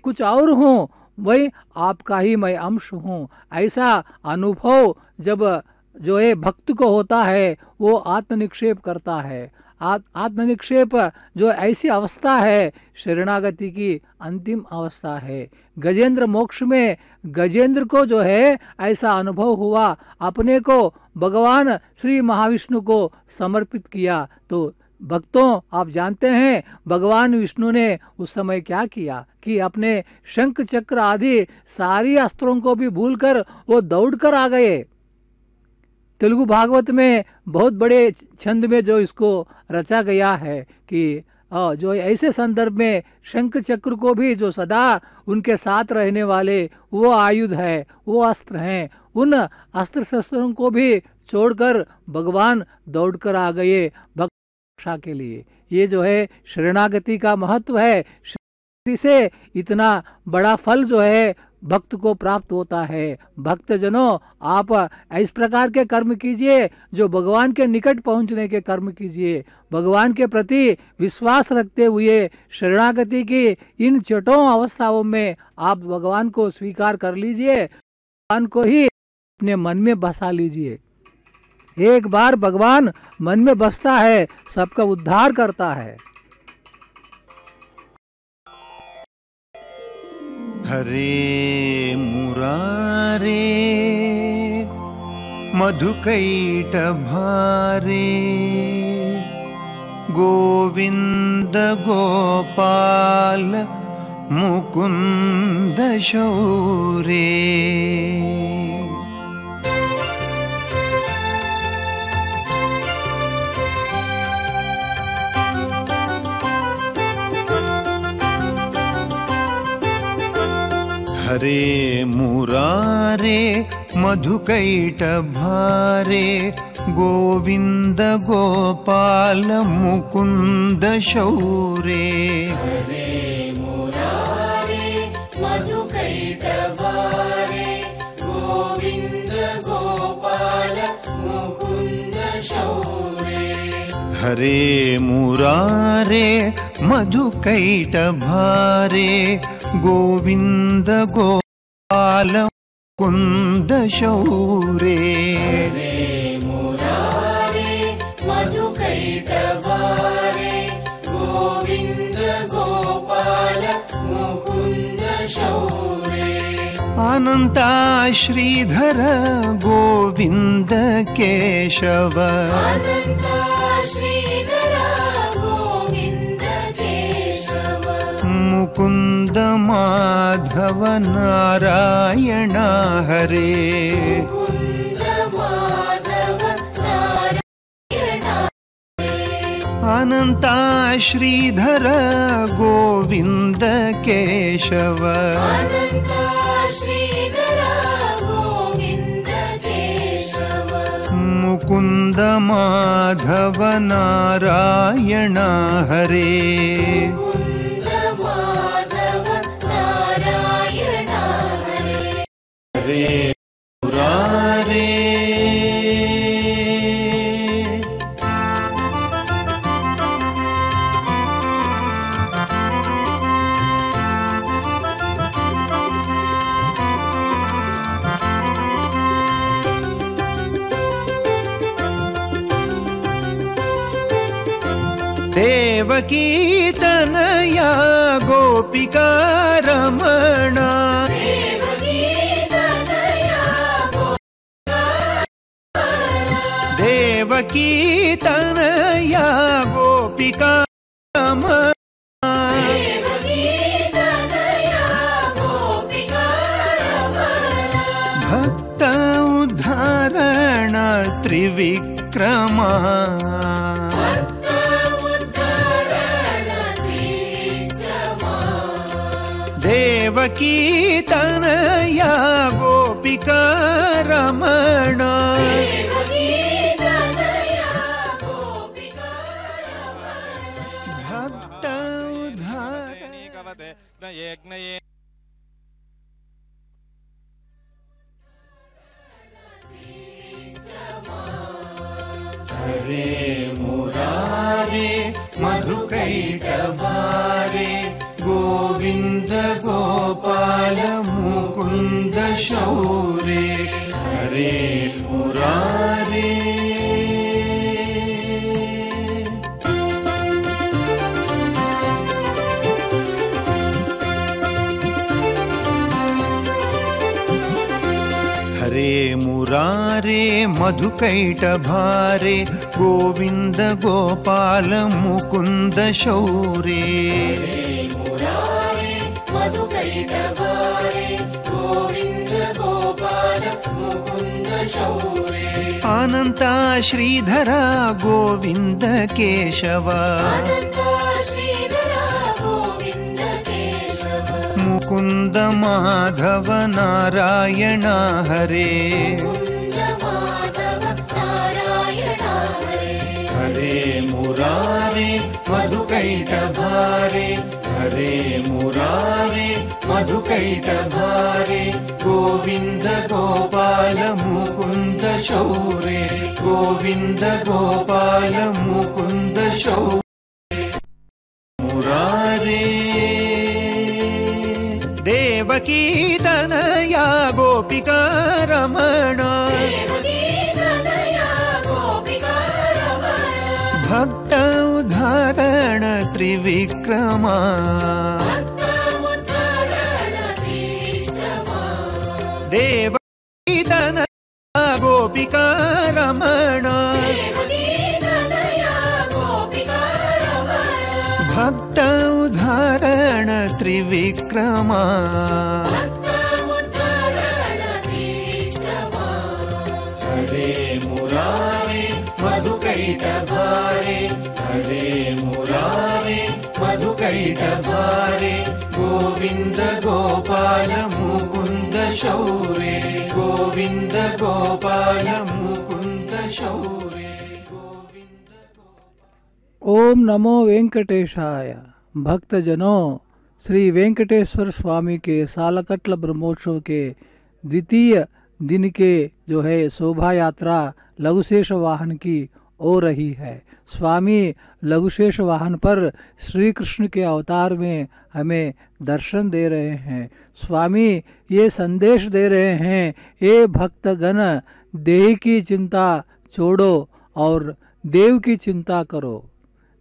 कुछ और हूँ, वही आपका ही मैं अंश हूँ। ऐसा अनुभव जब जो है भक्त को होता है वो आत्मनिक्षेप करता है। आत्मनिक्षेप जो ऐसी अवस्था है शरणागति की अंतिम अवस्था है। गजेंद्र मोक्ष में गजेंद्र को जो है ऐसा अनुभव हुआ, अपने को भगवान श्री महाविष्णु को समर्पित किया। तो भक्तों आप जानते हैं भगवान विष्णु ने उस समय क्या किया कि अपने शंख चक्र आदि सारी अस्त्रों को भी भूलकर वो दौड़कर आ गए। तेलुगु भागवत में बहुत बड़े छंद में जो इसको रचा गया है कि जो ऐसे संदर्भ में शंख चक्र को भी जो सदा उनके साथ रहने वाले वो आयुध है, वो अस्त्र हैं, उन अस्त्र शस्त्रों को भी छोड़कर भगवान दौड़कर आ गए भक्त रक्षा के लिए। ये जो है शरणागति का महत्व है। शरणागति से इतना बड़ा फल जो है भक्त को प्राप्त होता है। भक्तजनों आप इस प्रकार के कर्म कीजिए, जो भगवान के निकट पहुंचने के कर्म कीजिए। भगवान के प्रति विश्वास रखते हुए शरणागति की इन छठों अवस्थाओं में आप भगवान को स्वीकार कर लीजिए, भगवान को ही अपने मन में बसा लीजिए। एक बार भगवान मन में बसता है सबका उद्धार करता है। हरे मुरारे मधुकैटभारे गोविंद गोपाल मुकुंद शौरे। हरे मुरारे मधुकैटभारे गोविंद गोपाल मुकुंद शौरे। हरे मुरारे मधुकैटभारे गोविंद गोपाल मुकुंद शौरे। हरे मुरारे मधुकैटभारे गोविंद गोपाल मुकुंद शौरे। हरे मुरारे मधुकैटभारे गोविंद गोपाल मुकुंद शौरे। अनंता श्रीधर गोविंद केशव। अनंता श्रीधर गोविंद केशव। मुकुंद माधव नारायण हरे मुकुंद माधव नारायण अनंता श्रीधर गोविंद केशव अनंत श्रीधर गोविंद केशव मुकुंद माधव नारायण हरे मुकुंद माधव नारायण हरे हरे मुरारे देवकी तनया गोपिका रमण देवकी तनया देवकी तनया गोपिका रमण देवकी तनया गोपिका रमण भक्त उद्धारण त्रिविक्रमा भक्त उद्धारण त्रिविक्रमा देवकी तनया गोपिका रमण देवकी तनया गोपिका रमण भक्त उद्धारण हरे मुरारे मधुकैटभारे गोविंद गोपाल मुकुंद शौरे हरे मुरारे हरे मुरारे मधुकैटभारे गोविंद गोपाल मुकुंद शौरे मुरारे मधुकैटभारे गोविंद गोपाल मुकुंद शौरे अनंता श्रीधर गोविंद केशव अनंत श्रीधर गोविंद केशव मुकुंद माधव नारायण हरे मुकुंद माधव नारायण हरे हरे मुरारे मधुकैटभारे हरे मुरारे मधुकैटभारे गोविंद गोपाल मुकुंद शौरे गोविंद गोपाल मुकुंद शौरे मुरारे देवकी तनया गोपिका रमण देवकी तनया गोपिका रमण भक्त उद्धारण त्रिविक्रमा भक्त उद्धारण त्रिविक्रमा देवकी तनया गोपिका रमण देवकी तनया गोपिका रमण भक्त उद्धारण त्रिविक्रमा भक्त उद्धारण त्रिविक्रमा हरे मुरारे मधुकैटभारे हरे मुरारे मधुकैटभारे गोविंद गोपाल मुकुंद शौरे गोविंद गोपाल मुकुंद शौरे ओम नमो वेंकटेशाय। भक्तजनों, श्री वेंकटेश्वर स्वामी के सालकट्ल ब्रह्मोत्सव के द्वितीय दिन के जो है शोभा यात्रा लघुशेष वाहन की हो रही है। स्वामी लघुशेष वाहन पर श्री कृष्ण के अवतार में हमें दर्शन दे रहे हैं। स्वामी ये संदेश दे रहे हैं, ये भक्तगण देह की चिंता छोड़ो और देव की चिंता करो।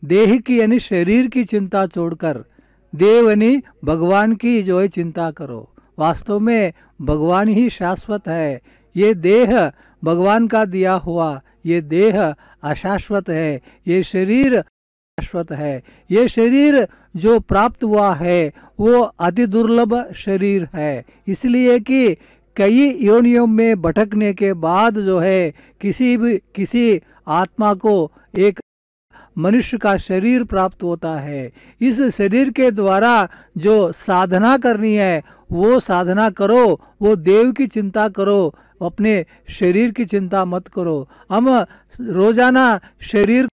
देह की यानी शरीर की चिंता छोड़कर देव यानी भगवान की जो है चिंता करो। वास्तव में भगवान ही शाश्वत है। ये देह भगवान का दिया हुआ ये देह अशाश्वत है। ये शरीर शाश्वत है। ये शरीर जो प्राप्त हुआ है वो अति दुर्लभ शरीर है, इसलिए कि कई योनियों में भटकने के बाद जो है किसी आत्मा को एक मनुष्य का शरीर प्राप्त होता है। इस शरीर के द्वारा जो साधना करनी है वो साधना करो, वो देव की चिंता करो, अपने शरीर की चिंता मत करो। हम रोजाना शरीर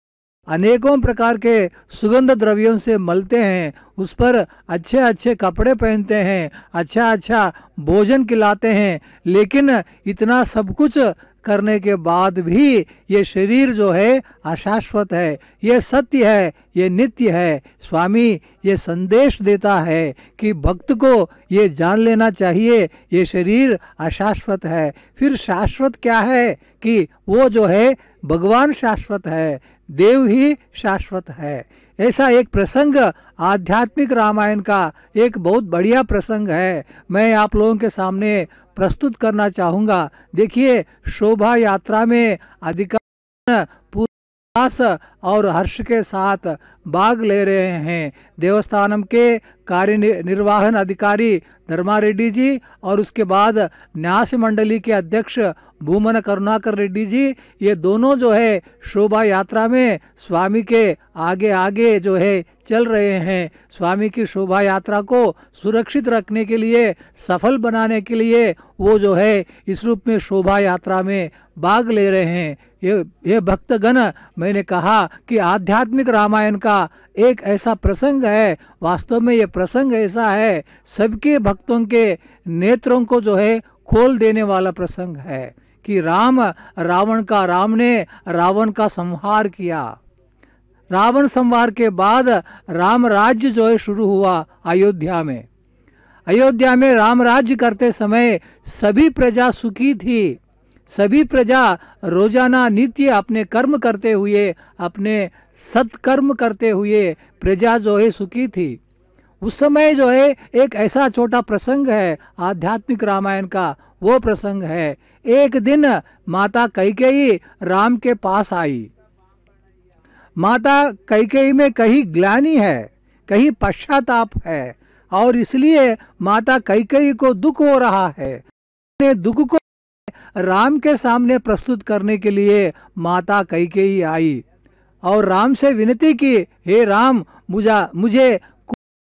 अनेकों प्रकार के सुगंध द्रव्यों से मलते हैं, उस पर अच्छे अच्छे कपड़े पहनते हैं, अच्छा भोजन खिलाते हैं, लेकिन इतना सब कुछ करने के बाद भी ये शरीर जो है अशाश्वत है, ये सत्य है, ये नित्य है। स्वामी ये संदेश देता है कि भक्त को ये जान लेना चाहिए ये शरीर अशाश्वत है। फिर शाश्वत क्या है कि वो जो है भगवान शाश्वत है, देव ही शाश्वत है। ऐसा एक प्रसंग आध्यात्मिक रामायण का एक बहुत बढ़िया प्रसंग है, मैं आप लोगों के सामने प्रस्तुत करना चाहूँगा। देखिए, शोभा यात्रा में अधिकारी उल्लास और हर्ष के साथ भाग ले रहे हैं। देवस्थानम के कार्यनिर्वाहन अधिकारी धर्मा रेड्डी जी और उसके बाद न्यास मंडली के अध्यक्ष भूमन करुणाकर रेड्डी जी, ये दोनों जो है शोभा यात्रा में स्वामी के आगे आगे जो है चल रहे हैं। स्वामी की शोभा यात्रा को सुरक्षित रखने के लिए, सफल बनाने के लिए वो जो है इस रूप में शोभा यात्रा में भाग ले रहे हैं। ये भक्तगण, मैंने कहा कि आध्यात्मिक रामायण का एक ऐसा प्रसंग है, वास्तव में ये प्रसंग ऐसा है सबके भक्तों के नेत्रों को जो है खोल देने वाला प्रसंग है कि राम ने रावण का संहार किया। रावण संहार के बाद राम राज्य जो है शुरू हुआ अयोध्या में। अयोध्या में राम राज्य करते समय सभी प्रजा सुखी थी, सभी प्रजा रोजाना नित्य अपने कर्म करते हुए, अपने सत्कर्म करते हुए प्रजा जो है सुखी थी। उस समय जो है एक ऐसा छोटा प्रसंग है आध्यात्मिक रामायण का, वो प्रसंग है। एक दिन माता कैकेयी राम के पास आई। माता कैकेयी में कहीं ग्लानि है, कहीं पश्चाताप है, और इसलिए माता कैकेयी को दुख हो रहा है। अपने दुख को राम के सामने प्रस्तुत करने के लिए माता कैकेयी आई और राम से विनती की, हे राम, मुझे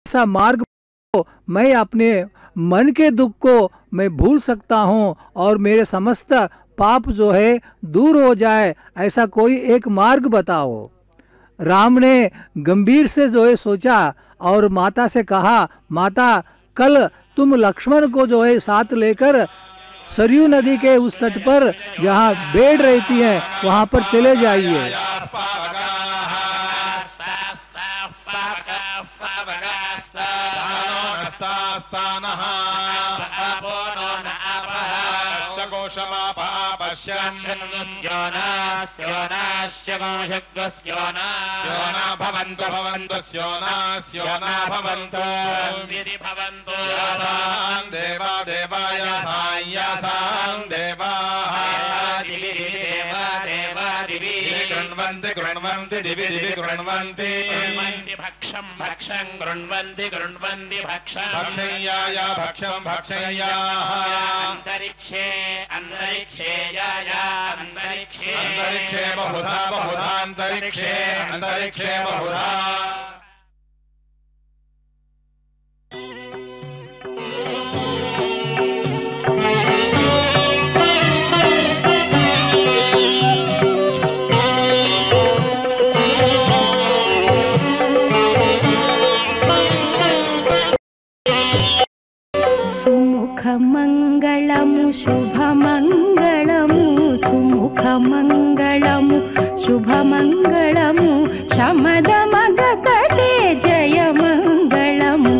ऐसा मार्ग बताओ, मैं अपने मन के दुख को मैं भूल सकता हूँ और मेरे समस्त पाप जो है दूर हो जाए, ऐसा कोई एक मार्ग बताओ। राम ने गंभीर से जो है सोचा और माता से कहा, माता, कल तुम लक्ष्मण को जो है साथ लेकर सरयू नदी के उस तट पर जहाँ भेड़ रहती है वहाँ पर चले जाइए। गृण्वन्ति दिवि दिवि गृण्वन्ति भक्षं भक्षं गृण्वन्ति गृण्वन्ति भक्षं भक्षय्याय भक्षं भक्षय्याः अन्तरिक्षे अन्तरिक्षे याया अन्तरिक्षे अन्तरिक्षे बहुधा बहुधा अन्तरिक्षे अन्तरिक्षे बहुधा। सुमुखमङ्गलमु शुभमङ्गलमु सुमुखमङ्गलमु शुभमङ्गलमु शमदमगकटे जयमङ्गलमु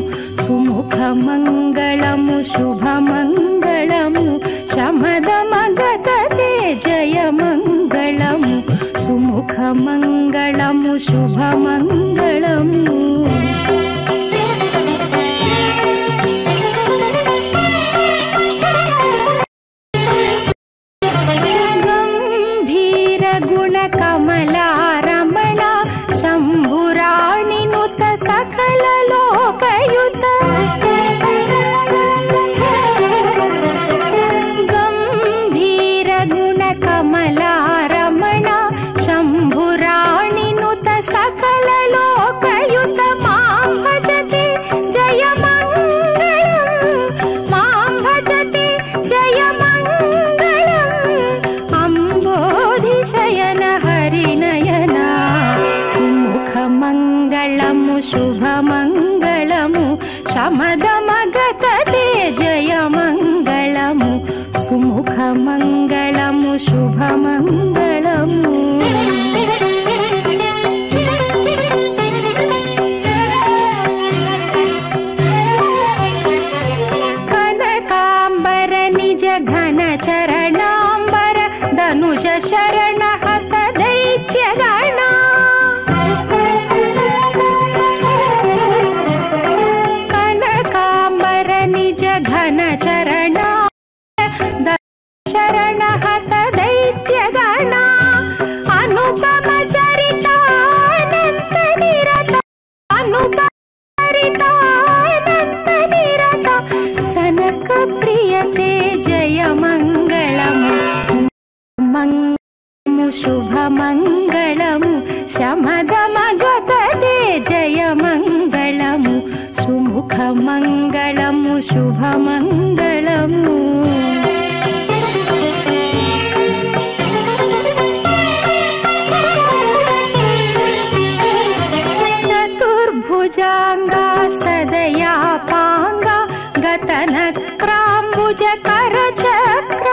सुमुखमङ्गलमु शुभमङ्गलमु शमदमगकटे जयमङ्गलमु सुमुखमङ्गलमु शुभमङ्गलमु। गम्भीर गुण कमला रमण शम्भुर శుభమంగళము శుభమంగళము కనకాంబర నిజ ఘన చరణాంబర ధనుజ శరణ హత దైత్య గణ కనకాంబర నిజ ఘన చరణ శరణ హత దైత్య గణ అనుపమ చరితానంద నిరత అనుపమ చరితానంద నిరత సనక ప్రియతే జయ మంగళము మంగళము శుభమంగళము శమదమగతదే జయ మంగళము సుముఖ మంగళము శుభమంగళము చతుర్భుజాంగా సదయా పాంగా గతనక్రాంబుజ కరచక్ర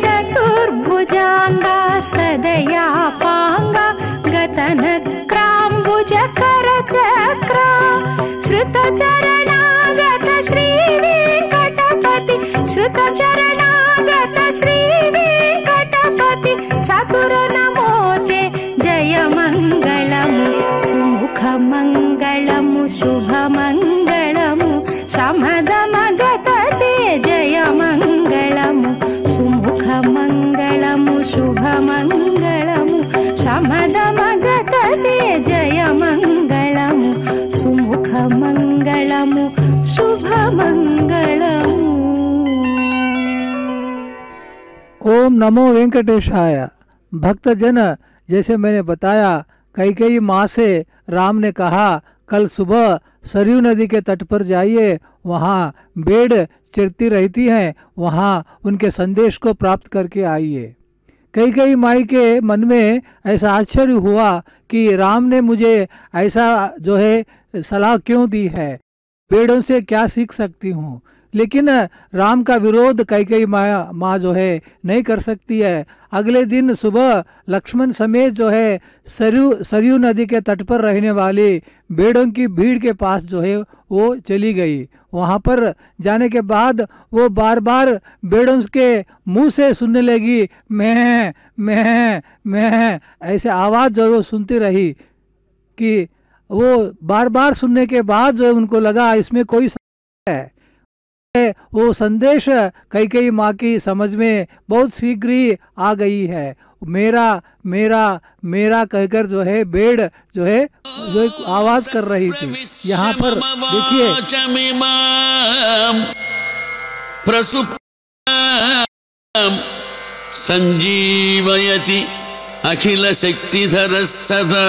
చతుర్భుజాంగా సదయా పాంగా గతనక్రాంబుజ కరచక్ర శ్రుత చరణాగత శ్రీ వెంకటపతి శ్రుత చరణాగత శ్రీ వెంకటపతి చతుర నమోతే జయ మంగళము సుముఖ మంగళము శుభమంగళము సమదమగతతే జయ మంగళము సుముఖ మంగళము శుభమంగళము సమదమగతతే జయ మంగళము సుముఖ మంగళము శుభమంగళము। ओम नमो वेंकटेशाय। भक्तजन, जैसे मैंने बताया कई माह से राम ने कहा कल सुबह सरयू नदी के तट पर जाइए, वहाँ भेड़ चरती रहती हैं, वहाँ उनके संदेश को प्राप्त करके आइए। कई माई के मन में ऐसा आश्चर्य हुआ कि राम ने मुझे ऐसा जो है सलाह क्यों दी है, भेड़ों से क्या सीख सकती हूँ। लेकिन राम का विरोध कई माँ जो है नहीं कर सकती है। अगले दिन सुबह लक्ष्मण समेत जो है सरयू नदी के तट पर रहने वाली भेड़ों की भीड़ के पास जो है वो चली गई। वहाँ पर जाने के बाद वो बार बार भेड़ों के मुंह से सुनने लगी मैं मैं मैं, ऐसे आवाज़ जो है वो सुनती रही कि वो बार बार सुनने के बाद जो है उनको लगा इसमें कोई है। वो संदेश कई माँ की समझ में बहुत शीघ्र ही आ गई है। मेरा मेरा मेरा कहकर जो है भेड़ जो है जो एक आवाज कर रही थी। यहाँ पर देखिए संजीवयति अखिल शक्तिधर सदा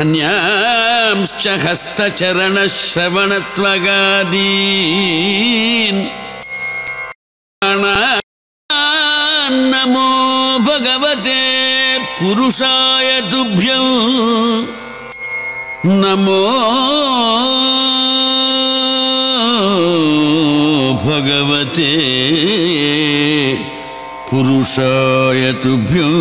अन्यांश्च हस्तचरणश्रवणत्वगादीन् नमो भगवते पुरुषाय तुभ्यं नमो भगवते पुरुषाय तुभ्यं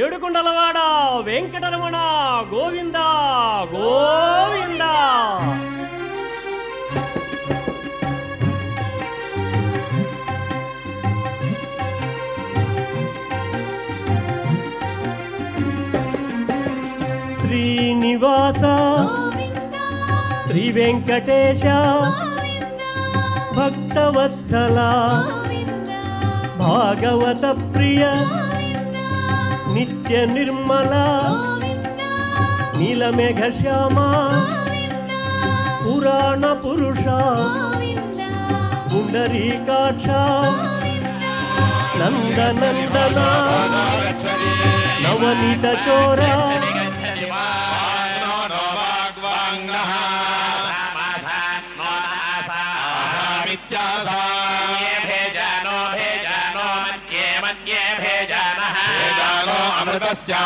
ఏడుకొండలవాడ వెంకటరమణ గోవింద గోవింద। శ్రీనివాస శ్రీ వెంకటేశ భక్తవత్సల భాగవత ప్రియ నిత్య నిర్మల నీలమేఘ శ్యామ పురాణ పురుష పుండరీకాక్ష నందనందన నవనీత చోర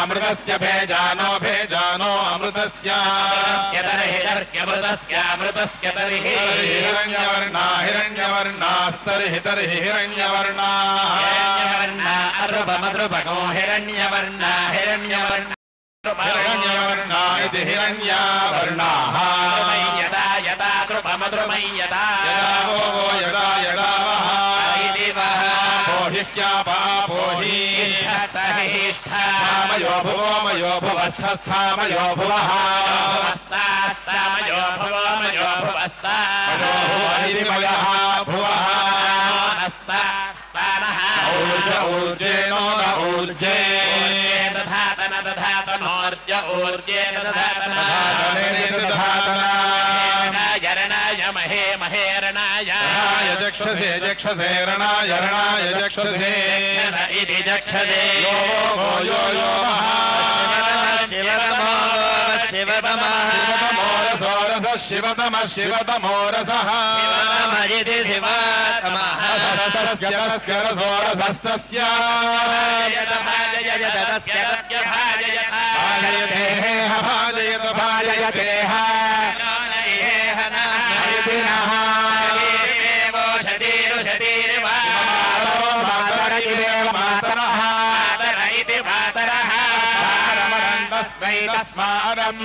అమృతస్య భేజానో భేజానో అమృతస్య అమృతస్య తర్హి హిరణ్యవర్ణా హిరణ్యవర్ణాస్తర్హి తర్హి హిరణ్యవర్ణా అర్వమద్రుపగో హిరణ్యవర్ణ హిరణ్యవర్ణ హిరణ్యవర్ణా ఇది హిరణ్యవర్ణాః యదా యదా కృపమద్రుమై యదా యదా వో యదా యదా వః పోహిష్యాపాపోహి స్థామయో భువో మయో భువస్థస్థామయో భువః భువస్తాస్తామయో భువో మయో భువస్తామయో భువః భువః నస్తాస్తానః ఊర్జ ఊర్జేనో న ఊర్జే దధాతన దధాతనోర్జ ఊర్జే దధాతన దధాతన యరణాయ మహే మహేరణాయ జక్షసే జక్షసే రణాయ రణాయ జక్షసే ఇది జక్షదే యో వో యో యో శివతమ శివతమోరసః శివతమజిది శివతమః సరసోరసస్తస్య భాజయత భాజయతేహ తస్మారం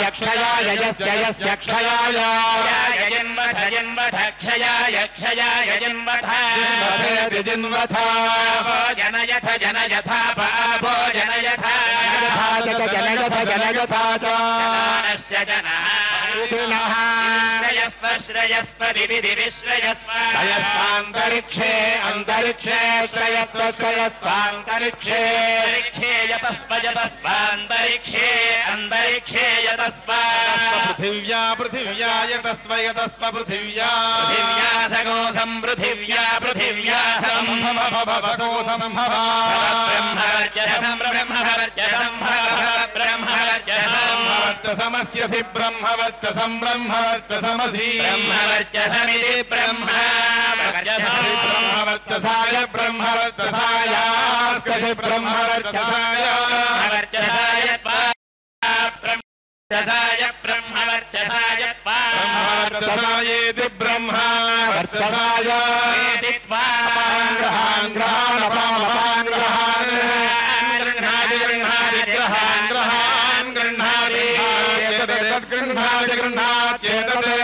యక్షయాయ యస్య క్షయాయ క్షయాయ క్షయాయ జన్మథ జిన్వథ జనయథ జనయథ భోజనయథ జనయథ జనయథా చ జనానశ్చ జనః శ్రేయస్వ శ్రేయస్వ దివి శ్రేయస్వ శ్రేయస్వాంతరిక్షే అంతరిక్షే శ్రేయస్వ శ్రేయస్వాంతరిక్షే అంతరిక్షే యతస్వ యతస్వాంతరిక్షే అంతరిక్షే యతస్వ పృథివ్యా పృథివ్యా యతస్వ యతస్వ పృథివ్యా పృథివ్యా సగోసం పృథివ్యా పృథివ్యా సంభవ సంభవ బ్రహ్మవర్చసం బ్రహ్మవర్చసం బ్రహ్మవర్చసం సమస్యసి బ్రహ్మవర్చసం బ్రహ్మవర్చసమసి బ్రహ్మవర్చసమితి బ్రహ్మవర్చసాయ బ్రహ్మవర్చసాయాస్కసి బ్రహ్మవర్చసాయ బ్రహ్మవర్చసాయ బ్రహ్మవర్చసాయ బ్రహ్మవర్చసాయేతి బ్రహ్మవర్చసాయ గ్రహాన్ గ్రహాన్ అపామపాన్ గ్రహాన్ గృహ్ణాది గృహ్ణాది గ్రహాన్ గ్రహాన్ గృహ్ణాది గృహ్ణాది గృహ్ణాత్యేతదే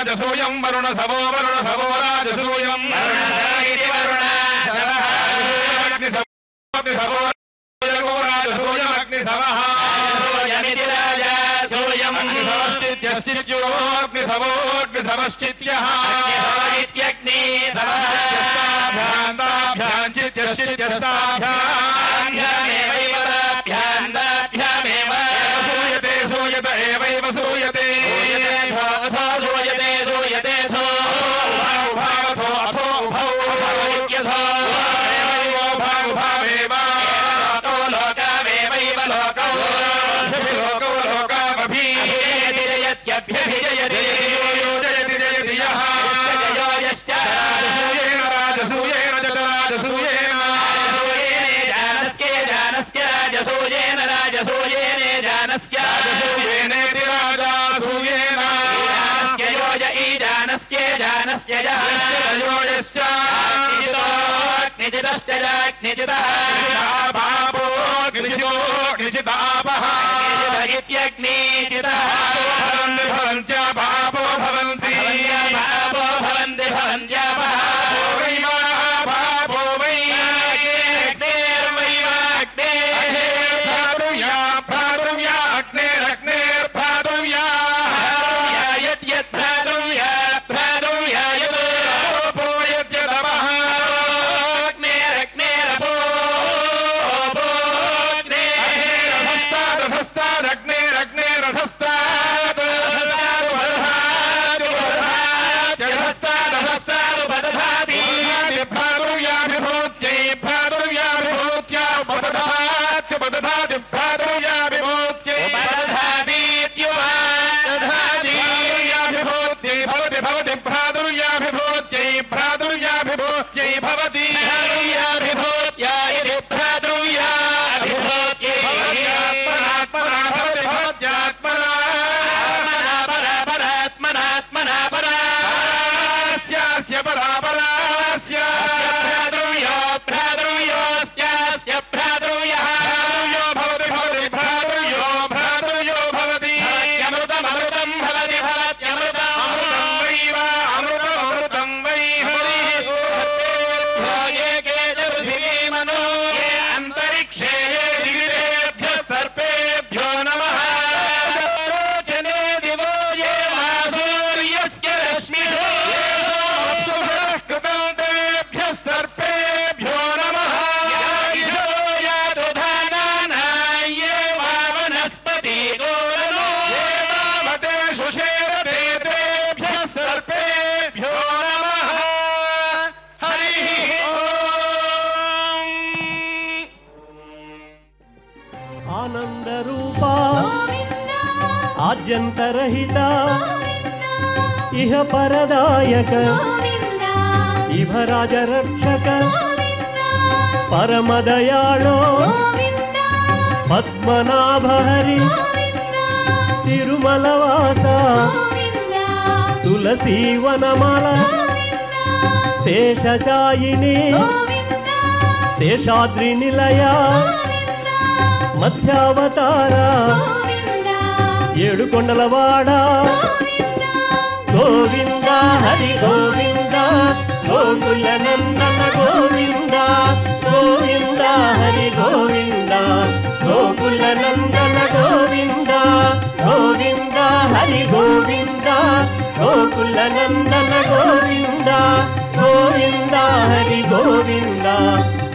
రాజసూయం వరుణ సవో రాజసూయం రాజసూయం అగ్ని సమశ్చిత్యోగ్ని సవోగ్ని సమశ్చిత్యః సూయత ఏవైవ సూయతే यज्ञेचितः भवन्त्या भावो भवन्ति भावो भवन्ति भवन्त्यापः भावो वै अग्नेर्वैवाग्नेर्भ्रातृव्या भ्रातृव्या अग्नेरग्नेर्भ्रातृव्या यद्यद्भ्रातृव्या भ्रातृव्या यदोपो यद्यदपः अग्नेरग्नेरपो आद्यन्तरहित इह परदायक इह राजरक्षक परमदयाळो पद्मनाभ हरि तिरुमलवास तुलसीवनमाल शेषशायिनी शेषाद्रि निलय मत्स्यावतार ఏడుకొండలవాడ గోవింద హరి గోవింద గోకుల నందన గోవింద గోవింద హరి గోవింద గోకుల నందన గోవింద గోవింద హరి గోవింద గోకుల నందన గోవింద గోవింద హరి గోవింద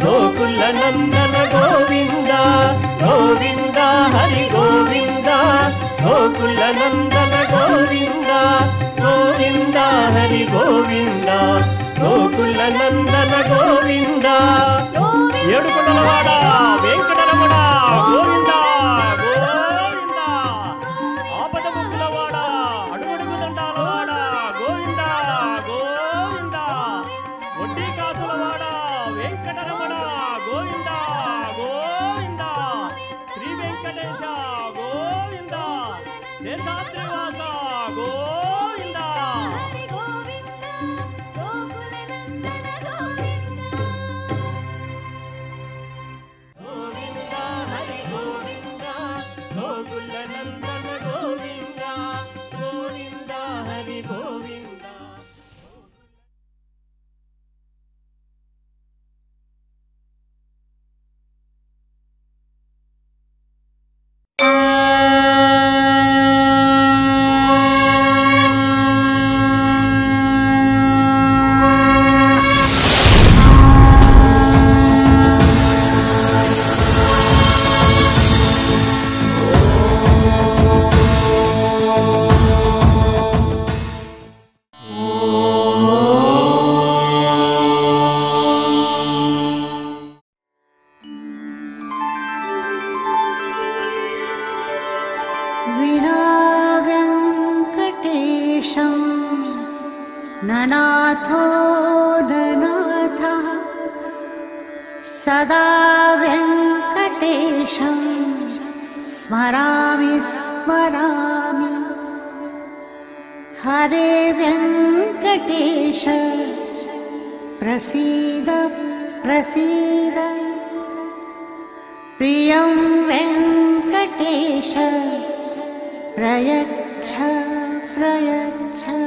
గోకుల నందన గోవింద గోవింద హరి గోవింద గోకుల నందన గోవింద గోవింద హరి గోవింద గోకుల నందన గోవింద ఏడుకొండలవాడ వెంకటరమణ గోవింద గోవింద ఆపద ముక్కులవాడ అడుగడుగు దండాలవాడ గోవింద గోవింద వడ్డీ కాసులవాడ వెంకటరమణ గోవింద గోవింద శ్రీ వెంకటేశ గోవింద శేషాద్రివాస గోవింద గోవింద హరి గోవింద గోకుల నందన గోవింద గోవింద హరి గోవింద ननाथो ननाथः सदा वेङ्कटेशं स्मरामि स्मरामि हरे वेङ्कटेश प्रसीद प्रसीद प्रियं वेङ्कटेश प्रयच्छ प्रयच्छ